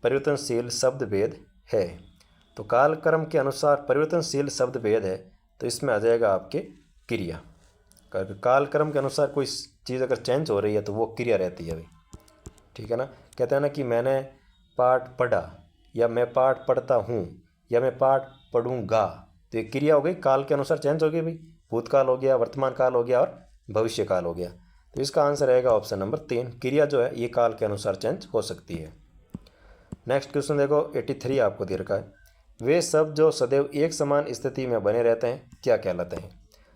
Speaker 1: परिवर्तनशील शब्द भेद है। तो कालक्रम के अनुसार परिवर्तनशील शब्द भेद है, तो इसमें आ जाएगा आपके क्रिया। कालक्रम के अनुसार कोई चीज़ अगर चेंज हो रही है तो वो क्रिया रहती है भाई, ठीक है ना। कहते हैं ना कि मैंने पाठ पढ़ा, या मैं पाठ पढ़ता हूँ, या मैं पाठ पढ़ूँगा, तो ये क्रिया हो गई, काल के अनुसार चेंज हो गई भाई, भूतकाल हो गया, वर्तमान काल हो गया और भविष्य काल हो गया। तो इसका आंसर रहेगा ऑप्शन नंबर 3, क्रिया जो है ये काल के अनुसार चेंज हो सकती है। नेक्स्ट क्वेश्चन देखो 83 आपको दे रखा है, वे शब्द जो सदैव एक समान स्थिति में बने रहते हैं क्या कहलाते हैं।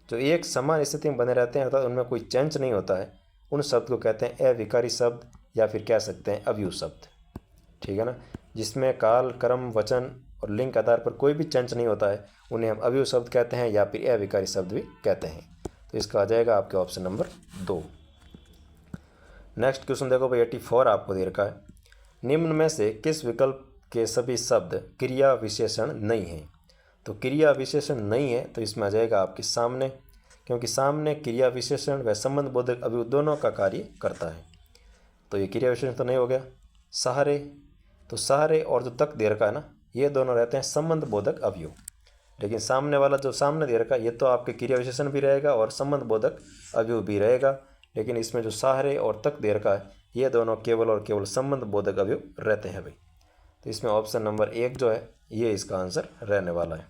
Speaker 1: जो एक समान स्थिति में बने रहते हैं अर्थात उनमें कोई चेंज नहीं होता है, उन शब्द को कहते हैं अविकारी शब्द, या फिर कह सकते हैं अवयव शब्द, ठीक है ना। जिसमें काल, कर्म, वचन और लिंग के आधार पर कोई भी चेंज नहीं होता है, उन्हें हम अवयव शब्द कहते हैं, या फिर अविकारी शब्द भी कहते हैं। तो इसका आ जाएगा आपके ऑप्शन नंबर 2। नेक्स्ट क्वेश्चन देखो भाई 84 आपको दे रखा है, निम्न में से किस विकल्प के सभी शब्द क्रिया विशेषण नहीं है। तो क्रिया विशेषण नहीं है तो इसमें आ जाएगा आपके सामने, क्योंकि सामने क्रिया विशेषण व संबंध बोधक अवयव दोनों का कार्य करता है, तो ये क्रिया विशेषण तो नहीं हो गया। सहारे, तो सहारे और जो तक दे रखा है ना, ये दोनों रहते हैं संबंध बोधक अवयव, लेकिन सामने वाला जो सामने दे रखा है ये तो आपके क्रिया विशेषण भी रहेगा और संबंध बोधक अवयव भी रहेगा, लेकिन इसमें जो सहारे और तक दे रखा है ये दोनों केवल और केवल संबंध बोधक अवयव रहते हैं भाई। तो इसमें ऑप्शन नंबर 1 जो है ये इसका आंसर रहने वाला है।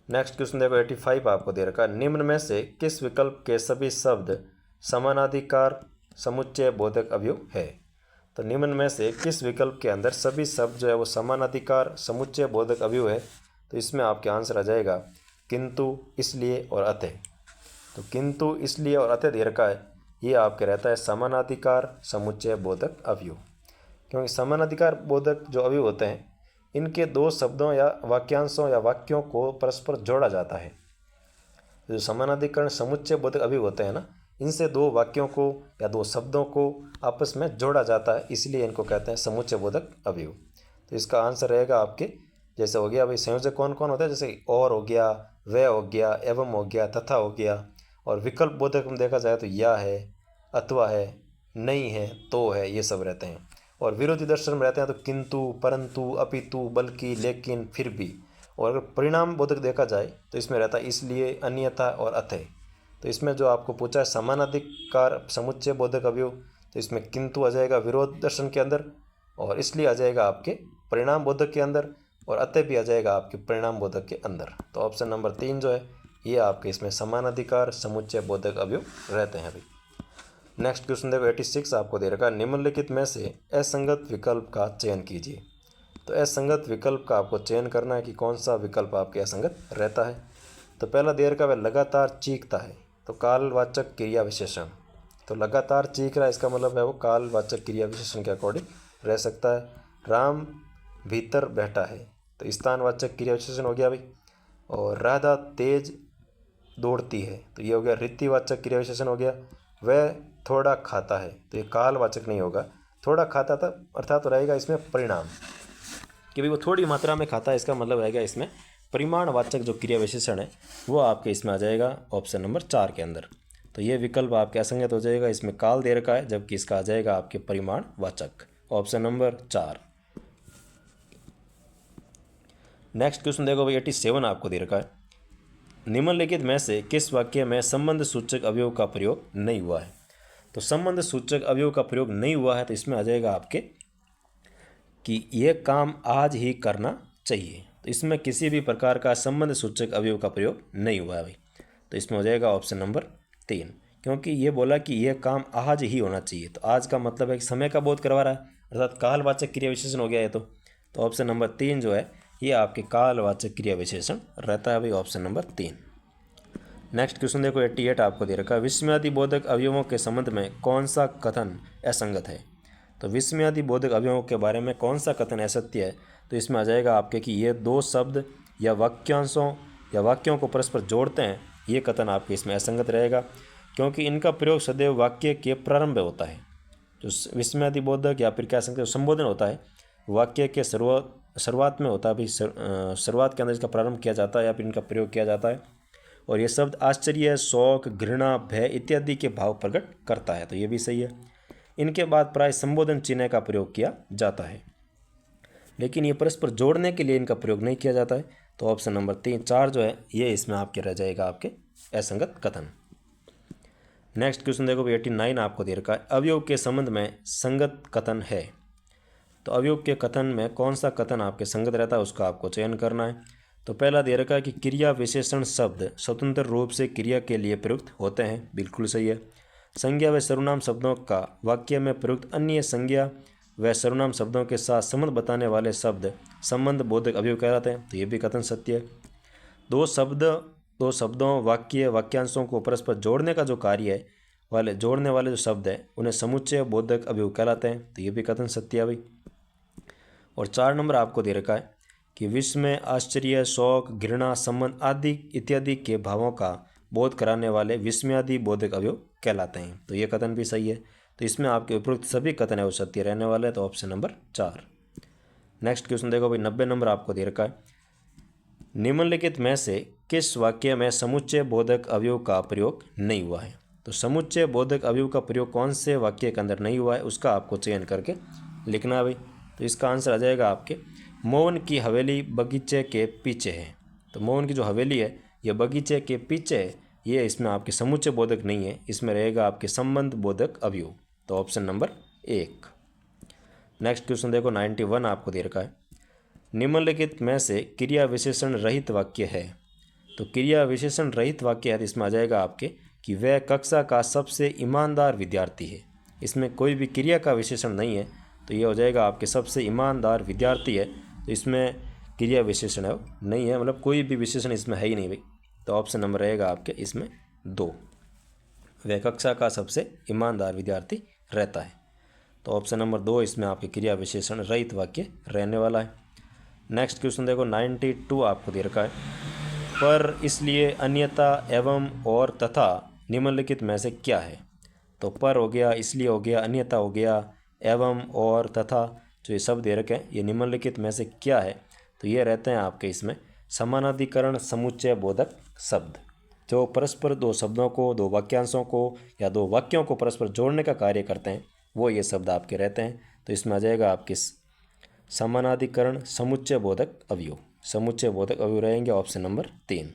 Speaker 1: नेक्स्ट क्वेश्चन देखो 85 आपको दे रखा है, निम्न में से किस विकल्प के सभी शब्द समानाधिकार समुच्चय बोधक अवयव है। तो निम्न में से किस विकल्प के अंदर सभी शब्द जो है वो समानाधिकार समुच्चय बोधक अवयव है। तो इसमें आपके आंसर आ जाएगा किंतु, इसलिए और अतः। तो किंतु, इसलिए और अतः दे रखा है ये आपके रहता है समानाधिकार समुच्चय बोधक अवयव, क्योंकि समानाधिकार बोधक जो अवयव होते हैं इनके दो शब्दों या वाक्यांशों या वाक्यों को परस्पर जोड़ा जाता है। जो समानाधिकरण समुच्चय बोधक अवयव होते हैं ना, इनसे दो वाक्यों को या दो शब्दों को आपस में जोड़ा जाता है, इसलिए इनको कहते हैं समुच्चय बोधक अवयव। तो इसका आंसर रहेगा आपके, जैसे हो गया भाई संयोजक कौन कौन होता है, जैसे और हो गया, वह हो गया, एवं हो गया, तथा हो गया। और विकल्प बोधक में देखा जाए तो या है, अथवा है, नहीं है, तो है, ये सब रहते हैं। और विरोधी दर्शन में रहते हैं तो किंतु, परंतु, अपितु, बल्कि, लेकिन, फिर भी। और अगर परिणाम बोधक देखा जाए तो इसमें रहता है इसलिए, अन्यथा और अतः। तो इसमें जो आपको पूछा है समानाधिकार समुच्चय बोधक अवयव, तो इसमें किंतु आ जाएगा विरोध दर्शन के अंदर, और इसलिए आ जाएगा आपके परिणाम बोधक के अंदर, और अतः भी आ जाएगा आपके परिणाम बोधक के अंदर। तो ऑप्शन नंबर 3 जो है ये आपके इसमें समानाधिकार समुच्चय बोधक अवयव रहते हैं अभी। नेक्स्ट क्वेश्चन देखो 86 आपको दे रखा है, निम्नलिखित में से असंगत विकल्प का चयन कीजिए। तो असंगत विकल्प का आपको चयन करना है कि कौन सा विकल्प आपके असंगत रहता है। तो पहला दे रखा है लगातार चीखता है, तो कालवाचक क्रिया विशेषण। तो लगातार चीख रहा है इसका मतलब है वो कालवाचक क्रिया विशेषण के अकॉर्डिंग रह सकता है। राम भीतर बैठा है, तो स्थानवाचक क्रिया विशेषण हो गया भाई। और राधा तेज दौड़ती है, तो ये हो गया रीतिवाचक क्रिया विशेषण हो गया। वह थोड़ा खाता है, तो ये कालवाचक नहीं होगा, थोड़ा खाता था अर्थात तो रहेगा इसमें परिणाम, कि भाई वो थोड़ी मात्रा में खाता है, इसका मतलब रहेगा इसमें परिमाणवाचक जो क्रिया विशेषण है वो आपके इसमें आ जाएगा ऑप्शन नंबर 4 के अंदर। तो ये विकल्प आपके असंगत हो जाएगा, इसमें काल दे रखा है जबकि इसका आ जाएगा आपके परिमाणवाचक, ऑप्शन नंबर 4। नेक्स्ट क्वेश्चन देखो भाई 87 आपको दे रखा है, निम्नलिखित में से किस वाक्य में संबंध सूचक अवयव का प्रयोग नहीं हुआ है। तो संबंध सूचक अवयव का प्रयोग नहीं हुआ है तो इसमें आ जाएगा आपके कि यह काम आज ही करना चाहिए। तो इसमें किसी भी प्रकार का संबंध सूचक अवयव का प्रयोग नहीं हुआ है भाई, तो इसमें हो जाएगा ऑप्शन नंबर 3, क्योंकि ये बोला कि यह काम आज ही होना चाहिए। तो आज का मतलब है कि समय का बोध करवा रहा है, अर्थात कालवाचक क्रिया विशेषण हो गया है। तो ऑप्शन नंबर 3 जो है ये आपके कालवाचक क्रिया विशेषण रहता है भाई, ऑप्शन नंबर 3। नेक्स्ट क्वेश्चन देखो 88 आपको दे रखा है, विस्मयादि बोधक अवयवों के संबंध में कौन सा कथन असंगत है। तो विस्मयादि बोधक अवयवों के बारे में कौन सा कथन असत्य है। तो इसमें आ जाएगा आपके कि ये दो शब्द या वाक्यांशों या वाक्यों को परस्पर जोड़ते हैं, ये कथन आपके इसमें असंगत रहेगा, क्योंकि इनका प्रयोग सदैव वाक्य के प्रारंभ में होता है। जो विस्मयादि बोधक या फिर कह सकते हैं संबोधन होता है वाक्य के शुरुआत में होता है भाई, शुरुआत के अंदर इसका प्रारंभ किया जाता है या फिर इनका प्रयोग किया जाता है। और ये शब्द आश्चर्य, शौक, घृणा, भय इत्यादि के भाव प्रकट करता है, तो ये भी सही है। इनके बाद प्राय संबोधन चिन्ह का प्रयोग किया जाता है, लेकिन ये परस्पर जोड़ने के लिए इनका प्रयोग नहीं किया जाता है। तो ऑप्शन नंबर 4 जो है ये इसमें आपके रह जाएगा आपके असंगत कथन। नेक्स्ट क्वेश्चन देखो 89 आपको दे रखा है, अवयव के संबंध में संगत कथन है। तो अवयव के कथन में कौन सा कथन आपके संगत रहता है उसका आपको चयन करना है। तो पहला दे रखा है कि क्रिया विशेषण शब्द स्वतंत्र रूप से क्रिया के लिए प्रयुक्त होते हैं, बिल्कुल सही है। संज्ञा व सर्वनाम शब्दों का वाक्य में प्रयुक्त अन्य संज्ञा व सर्वनाम शब्दों के साथ संबंध बताने वाले शब्द संबंध बोधक अवयव कहलाते हैं, तो ये भी कथन सत्य है। दो शब्दों वाक्य वाक्यांशों को परस्पर जोड़ने का जो कार्य है जोड़ने वाले जो शब्द है उन्हें समुच्चय बोधक अवयव कहलाते हैं, तो ये भी कथन सत्य है भाई। और 4 नंबर आपको दे रखा है कि विस्मय, आश्चर्य, शौक, घृणा, संबंध आदि इत्यादि के भावों का बोध कराने वाले विस्मयादि बोधक अवयव कहलाते हैं, तो ये कथन भी सही है। तो इसमें आपके उपरोक्त सभी कथन है वो सत्य रहने वाला है, तो ऑप्शन नंबर 4। नेक्स्ट क्वेश्चन देखो भाई, 90 नंबर आपको दे रखा है। निम्नलिखित में से किस वाक्य में समुच्चय बोधक अवयव का प्रयोग नहीं हुआ है? तो समुच्चय बोधक अवयव का प्रयोग कौन से वाक्य के अंदर नहीं हुआ है उसका आपको चयन करके लिखना है भाई। तो इसका आंसर आ जाएगा आपके मोहन की हवेली बगीचे के पीछे है। तो मोहन की जो हवेली है ये बगीचे के पीछे है, ये इसमें आपके समुच्चय बोधक नहीं है, इसमें रहेगा आपके संबंध बोधक अवयव। तो ऑप्शन नंबर 1। नेक्स्ट क्वेश्चन देखो, 91 आपको दे रखा है। निम्नलिखित में से क्रिया विशेषण रहित वाक्य है। तो क्रिया विशेषण रहित वाक्य है तो इसमें आ जाएगा आपके कि वह कक्षा का सबसे ईमानदार विद्यार्थी है। इसमें कोई भी क्रिया का विशेषण नहीं है, तो ये हो जाएगा आपके सबसे ईमानदार विद्यार्थी है। तो इसमें क्रिया विशेषण है नहीं है, मतलब कोई भी विशेषण इसमें है ही नहीं भाई। तो ऑप्शन नंबर रहेगा आपके इसमें 2, वह कक्षा का सबसे ईमानदार विद्यार्थी रहता है। तो ऑप्शन नंबर 2 इसमें आपके क्रिया विशेषण रहित वाक्य रहने वाला है। नेक्स्ट क्वेश्चन देखो, 92 आपको दे रखा है। पर, इसलिए, अन्यथा, एवं और तथा निम्नलिखित में से क्या है? तो पर हो गया, इसलिए हो गया, अन्यथा हो गया, एवं और तथा जो ये शब्द दे रखे हैं ये निम्नलिखित में से क्या है? तो ये रहते हैं आपके इसमें समानाधिकरण समुच्चय बोधक शब्द, जो परस्पर दो शब्दों को, दो वाक्यांशों को या दो वाक्यों को परस्पर जोड़ने का कार्य करते हैं, वो ये शब्द आपके रहते हैं। तो इसमें आ जाएगा आपके समानाधिकरण समुच्चय बोधक अवयव, समुच्चय बोधक अवयव रहेंगे ऑप्शन नंबर 3।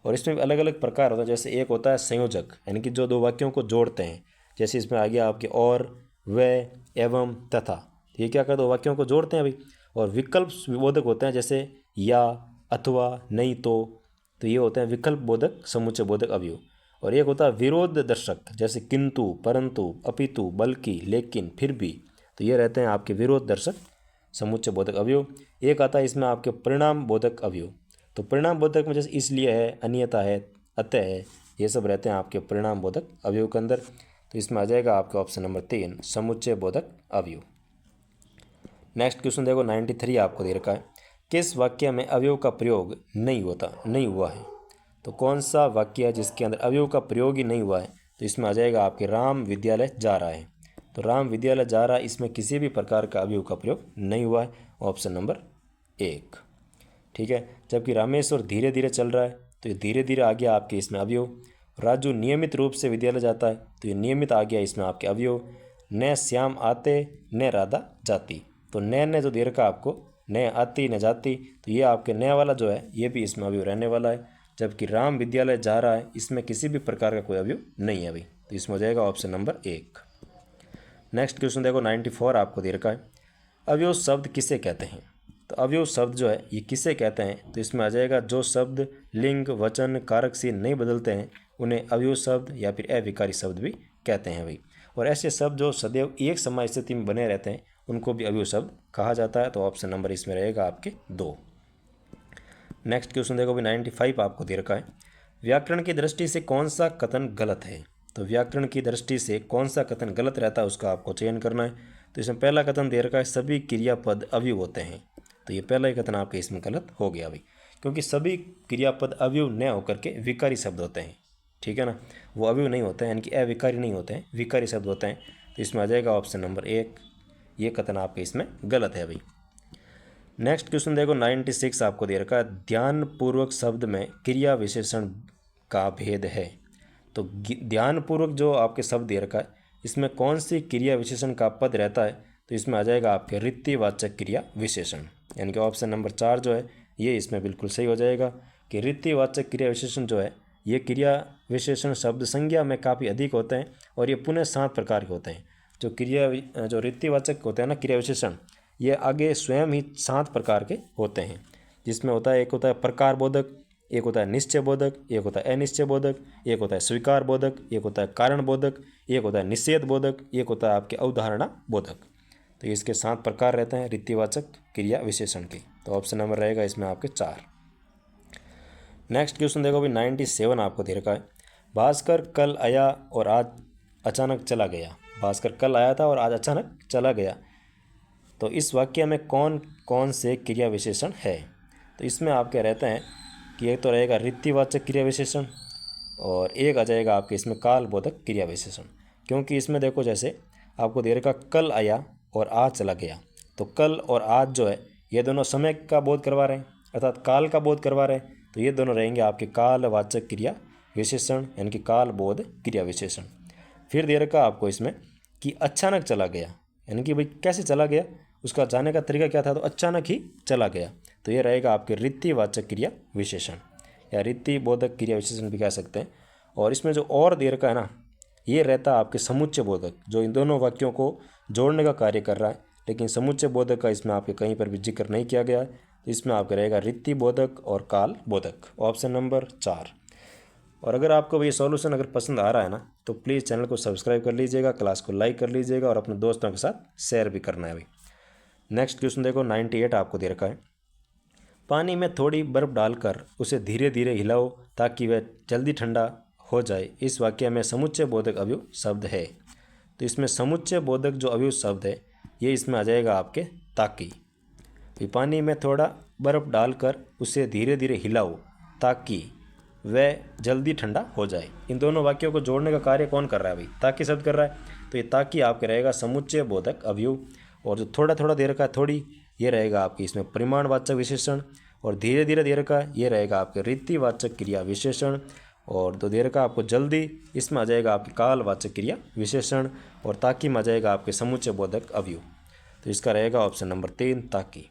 Speaker 1: और इसमें भी अलग अलग प्रकार होता है, जैसे एक होता है संयोजक, यानी कि जो दो वाक्यों को जोड़ते हैं, जैसे इसमें आ गया आपके और, वह, एवं, तथा, ये क्या करते हैं, दो वाक्यों को जोड़ते हैं अभी। और विकल्प बोधक होते हैं, जैसे या, अथवा, नहीं तो ये होते हैं विकल्प बोधक समुच्चय बोधक अवयव। और एक होता है विरोध दर्शक, जैसे किंतु, परंतु, अपितु, बल्कि, लेकिन, फिर भी, तो ये रहते हैं आपके विरोध दर्शक समुच्चय बोधक अवयव। एक आता है इसमें आपके परिणाम बोधक अवयव। तो परिणाम बोधक में जैसे इसलिए है, अन्यथा है, अतः है, ये सब रहते हैं आपके परिणाम बोधक अवयव के अंदर। तो इसमें आ जाएगा आपके ऑप्शन नंबर 3 समुच्चय बोधक अवयव। नेक्स्ट क्वेश्चन देखो, 93 आपको दे रखा है। किस वाक्य में अवयव का प्रयोग नहीं हुआ है? तो कौन सा वाक्य है जिसके अंदर अवयव का प्रयोग ही नहीं हुआ है? तो इसमें आ जाएगा आपके राम विद्यालय जा रहा है। तो राम विद्यालय जा रहा है, इसमें किसी भी प्रकार का अवयव का प्रयोग नहीं हुआ है, ऑप्शन नंबर 1। ठीक है, जबकि रामेश्वर धीरे धीरे चल रहा है, तो ये धीरे धीरे आ गया आपके इसमें अवयव। राजू नियमित रूप से विद्यालय जाता है, तो ये नियमित आ गया इसमें आपके अवयव। न श्याम आते न राधा जाती, तो न जो दे रखा आपको, न आती न जाती, तो ये आपके न वाला जो है ये भी इसमें अवयव रहने वाला है। जबकि राम विद्यालय जा रहा है, इसमें किसी भी प्रकार का कोई अवयव नहीं है अभी, तो इसमें हो जाएगा ऑप्शन नंबर 1। नेक्स्ट क्वेश्चन देखो, 94 आपको दे रखा है। अवयव शब्द किसे कहते हैं? तो अवयव शब्द जो है ये किसे कहते हैं? तो इसमें आ जाएगा जो शब्द लिंग, वचन, कारक से नहीं बदलते हैं उन्हें अवयव शब्द या फिर अविकारी शब्द भी कहते हैं भाई। और ऐसे शब्द जो सदैव एक समान स्थिति में बने रहते हैं उनको भी अवयव शब्द कहा जाता है। तो ऑप्शन नंबर इसमें रहेगा आपके 2। नेक्स्ट क्वेश्चन देखो, 95 आपको दे रखा है। व्याकरण की दृष्टि से कौन सा कथन गलत है? तो व्याकरण की दृष्टि से कौन सा कथन गलत रहता है उसका आपको चयन करना है। तो इसमें पहला कथन दे रखा है सभी क्रियापद अवयव होते हैं, तो ये पहला ही कथन आपके इसमें गलत हो गया भाई, क्योंकि सभी क्रियापद अवयव न होकर के विकारी शब्द होते हैं। ठीक है ना, वो अवयव नहीं होते हैं, यानी कि अविकारी नहीं होते हैं, विकारी शब्द होते हैं। तो इसमें आ जाएगा ऑप्शन नंबर 1, ये कथन आपके इसमें गलत है भाई। नेक्स्ट क्वेश्चन देखो, 96 आपको दे रखा है। ध्यानपूर्वक शब्द में क्रिया विशेषण का भेद है। तो ध्यानपूर्वक जो आपके शब्द दे रखा है इसमें कौन सी क्रिया विशेषण का पद रहता है? तो इसमें आ जाएगा आपके रीतिवाचक क्रिया विशेषण, यानी कि ऑप्शन नंबर 4 जो है ये इसमें बिल्कुल सही हो जाएगा कि रीतिवाचक क्रिया विशेषण जो है ये क्रिया विशेषण शब्द संज्ञा में काफ़ी अधिक होते हैं और ये पुनः 7 प्रकार के होते हैं। जो रीतिवाचक होते हैं ना क्रिया विशेषण, ये आगे स्वयं ही 7 प्रकार के होते हैं, जिसमें होता है एक होता है प्रकार बोधक, एक होता है निश्चय बोधक, एक होता है अनिश्चय बोधक, एक होता है स्वीकार बोधक, एक होता है कारण बोधक, एक होता है निषेध बोधक, एक होता है आपके अवधारणा बोधक। तो इसके 7 प्रकार रहते हैं रीतिवाचक क्रिया विशेषण के। तो ऑप्शन नंबर रहेगा इसमें आपके 4। नेक्स्ट क्वेश्चन देखो भाई, 97 आपको दे रखा है। भास्कर कल आया और आज अचानक चला गया। भास्कर कल आया था और आज अचानक चला गया, तो इस वाक्य में कौन कौन से क्रिया विशेषण है? तो इसमें आपके रहते हैं कि एक तो रहेगा रीतिवाचक क्रिया विशेषण और एक आ जाएगा आपके इसमें कालबोधक क्रिया विशेषण। क्योंकि इसमें देखो जैसे आपको दे रखा कल आया और आज चला गया। तो कल और आज जो है ये दोनों समय का बोध करवा रहे हैं, अर्थात काल का बोध करवा रहे हैं। तो ये दोनों रहेंगे आपके कालवाचक क्रिया विशेषण, यानी कि काल बोध क्रिया विशेषण। फिर दे रखा आपको इसमें कि अचानक चला गया, यानी कि भाई कैसे चला गया, उसका जाने का तरीका क्या था, तो अचानक ही चला गया। तो ये रहेगा आपके रीतिवाचक क्रिया विशेषण या रीति बोधक क्रिया विशेषण भी कह सकते हैं। और इसमें जो और दे रखा है ना, ये रहता है आपके समुच्चय बोधक, जो इन दोनों वाक्यों को जोड़ने का कार्य कर रहा है। लेकिन समुच्चय बोधक का इसमें आपके कहीं पर भी जिक्र नहीं किया गया है। तो इसमें आपका रहेगा रीति बोधक और काल बोधक, ऑप्शन नंबर 4। और अगर आपको ये सॉल्यूशन अगर पसंद आ रहा है ना, तो प्लीज़ चैनल को सब्सक्राइब कर लीजिएगा, क्लास को लाइक कर लीजिएगा और अपने दोस्तों के साथ शेयर भी करना है भाई। नेक्स्ट क्वेश्चन देखो, 98 आपको दे रखा है। पानी में थोड़ी बर्फ़ डालकर उसे धीरे धीरे हिलाओ ताकि वह जल्दी ठंडा हो जाए। इस वाक्य में समुच्चय बोधक अवयव शब्द है। तो इसमें समुच्चय बोधक जो अवयव शब्द है ये इसमें आ जाएगा आपके ताकि। पानी में थोड़ा बर्फ़ डालकर उसे धीरे धीरे हिलाओ ताकि वह जल्दी ठंडा हो जाए। इन दोनों वाक्यों को जोड़ने का कार्य कौन कर रहा है भाई, ताकि शब्द कर रहा है। तो ये ताकि आपके रहेगा समुच्चय बोधक अवयव। और जो थोड़ा थोड़ा दे रखा है थोड़ी, ये रहेगा आपकी इसमें परिमाणवाचक विशेषण। और धीरे धीरे दे रखा है, ये रहेगा आपके रीतिवाचक क्रिया विशेषण। और तो दे रखा आपको जल्दी, इसमें आ जाएगा आपकी कालवाचक क्रिया विशेषण। और ताकि में आ जाएगा आपके समुच्चय बोधक अवयव। तो इसका रहेगा ऑप्शन नंबर 3 ताकि।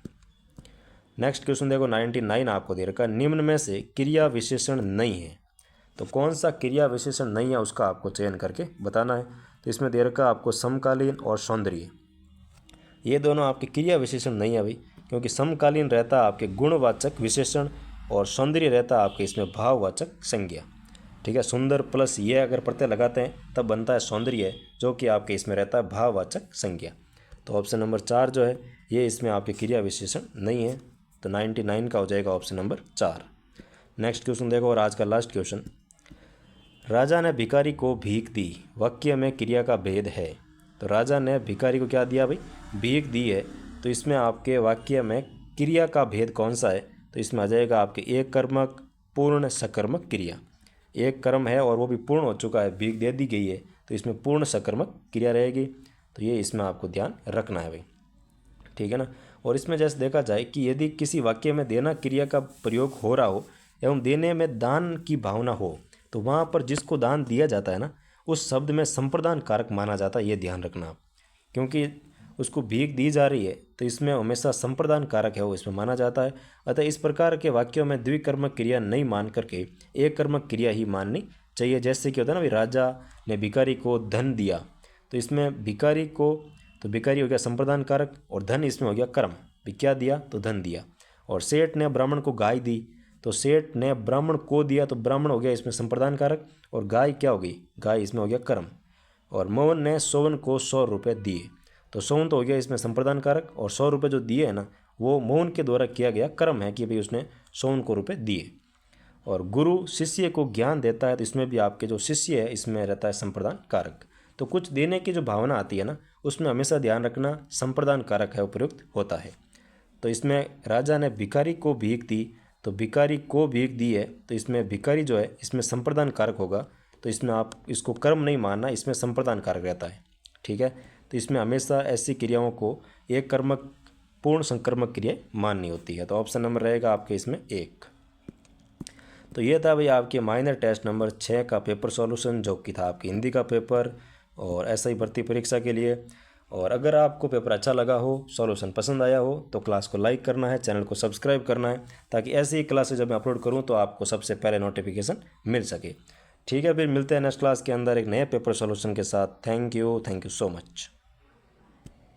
Speaker 1: नेक्स्ट क्वेश्चन देखो, 99 आपको दे रखा है। निम्न में से क्रिया विशेषण नहीं है। तो कौन सा क्रिया विशेषण नहीं है उसका आपको चयन करके बताना है। तो इसमें दे रखा आपको समकालीन और सौंदर्य, ये दोनों आपके क्रिया विशेषण नहीं है भाई, क्योंकि समकालीन रहता है आपके गुणवाचक विशेषण और सौंदर्य रहता है आपके इसमें भाववाचक संज्ञा। ठीक है, सुंदर प्लस ये अगर प्रत्यय लगाते हैं तब बनता है सौंदर्य, जो कि आपके इसमें रहता है भाववाचक संज्ञा। तो ऑप्शन नंबर 4 जो है ये इसमें आपके क्रिया विशेषण नहीं है। तो 99 का हो जाएगा ऑप्शन नंबर 4। नेक्स्ट क्वेश्चन देखो, और आज का लास्ट क्वेश्चन। राजा ने भिखारी को भीख दी, वाक्य में क्रिया का भेद है। तो राजा ने भिखारी को क्या दिया भाई, भीख दी है। तो इसमें आपके वाक्य में क्रिया का भेद कौन सा है। तो इसमें आ जाएगा आपके एक कर्मक पूर्ण सकर्मक क्रिया। एक कर्म है और वो भी पूर्ण हो चुका है, भीख दे दी गई है, तो इसमें पूर्ण सकर्मक क्रिया रहेगी। तो ये इसमें आपको ध्यान रखना है भाई, ठीक है ना। और इसमें जैसे देखा जाए कि यदि किसी वाक्य में देना क्रिया का प्रयोग हो रहा हो एवं देने में दान की भावना हो, तो वहाँ पर जिसको दान दिया जाता है ना, उस शब्द में संप्रदान कारक माना जाता है। ये ध्यान रखना आप, क्योंकि उसको भीख दी जा रही है तो इसमें हमेशा संप्रदान कारक है वो इसमें माना जाता है। अतः इस प्रकार के वाक्यों में द्विकर्मक क्रिया नहीं मान करके एक कर्मक क्रिया ही माननी चाहिए। जैसे कि होता है ना भाई, राजा ने भिखारी को धन दिया, तो इसमें भिखारी को, तो भिखारी हो गया संप्रदान कारक और धन इसमें हो गया कर्म। क्या दिया, तो धन दिया। और सेठ ने ब्राह्मण को गाय दी, तो सेठ ने ब्राह्मण को दिया, तो ब्राह्मण हो गया इसमें संप्रदान कारक और गाय क्या हो गई, गाय इसमें हो गया कर्म। और मोहन ने सोवन को 100 रुपये दिए, तो सोवन तो हो गया इसमें संप्रदान कारक और 100 रुपये जो दिए है ना, वो मोहन के द्वारा किया गया कर्म है कि भाई उसने सोवन को रुपये दिए। और गुरु शिष्य को ज्ञान देता है, तो इसमें भी आपके जो शिष्य है इसमें रहता है संप्रदान कारक। तो कुछ देने की जो भावना आती है ना, उसमें हमेशा ध्यान रखना संप्रदान कारक है उपयुक्त होता है। तो इसमें राजा ने भिखारी को भीख दी, तो भिखारी को भीख दी है, तो इसमें भिखारी जो है इसमें संप्रदान कारक होगा। तो इसमें आप इसको कर्म नहीं मानना, इसमें संप्रदान कारक रहता है, ठीक है। तो इसमें हमेशा ऐसी क्रियाओं को एक कर्मक पूर्ण संकर्मक क्रिया माननी होती है। तो ऑप्शन नंबर रहेगा आपके इसमें 1। तो ये था भाई आपके माइनर टेस्ट नंबर 6 का पेपर सॉल्यूशन, जो कि था आपकी हिंदी का पेपर और एसआई भर्ती परीक्षा के लिए। और अगर आपको पेपर अच्छा लगा हो, सॉल्यूशन पसंद आया हो, तो क्लास को लाइक करना है, चैनल को सब्सक्राइब करना है, ताकि ऐसी ही क्लासेज जब मैं अपलोड करूं तो आपको सबसे पहले नोटिफिकेशन मिल सके। ठीक है, फिर मिलते हैं नेक्स्ट क्लास के अंदर एक नए पेपर सॉल्यूशन के साथ। Thank you so much.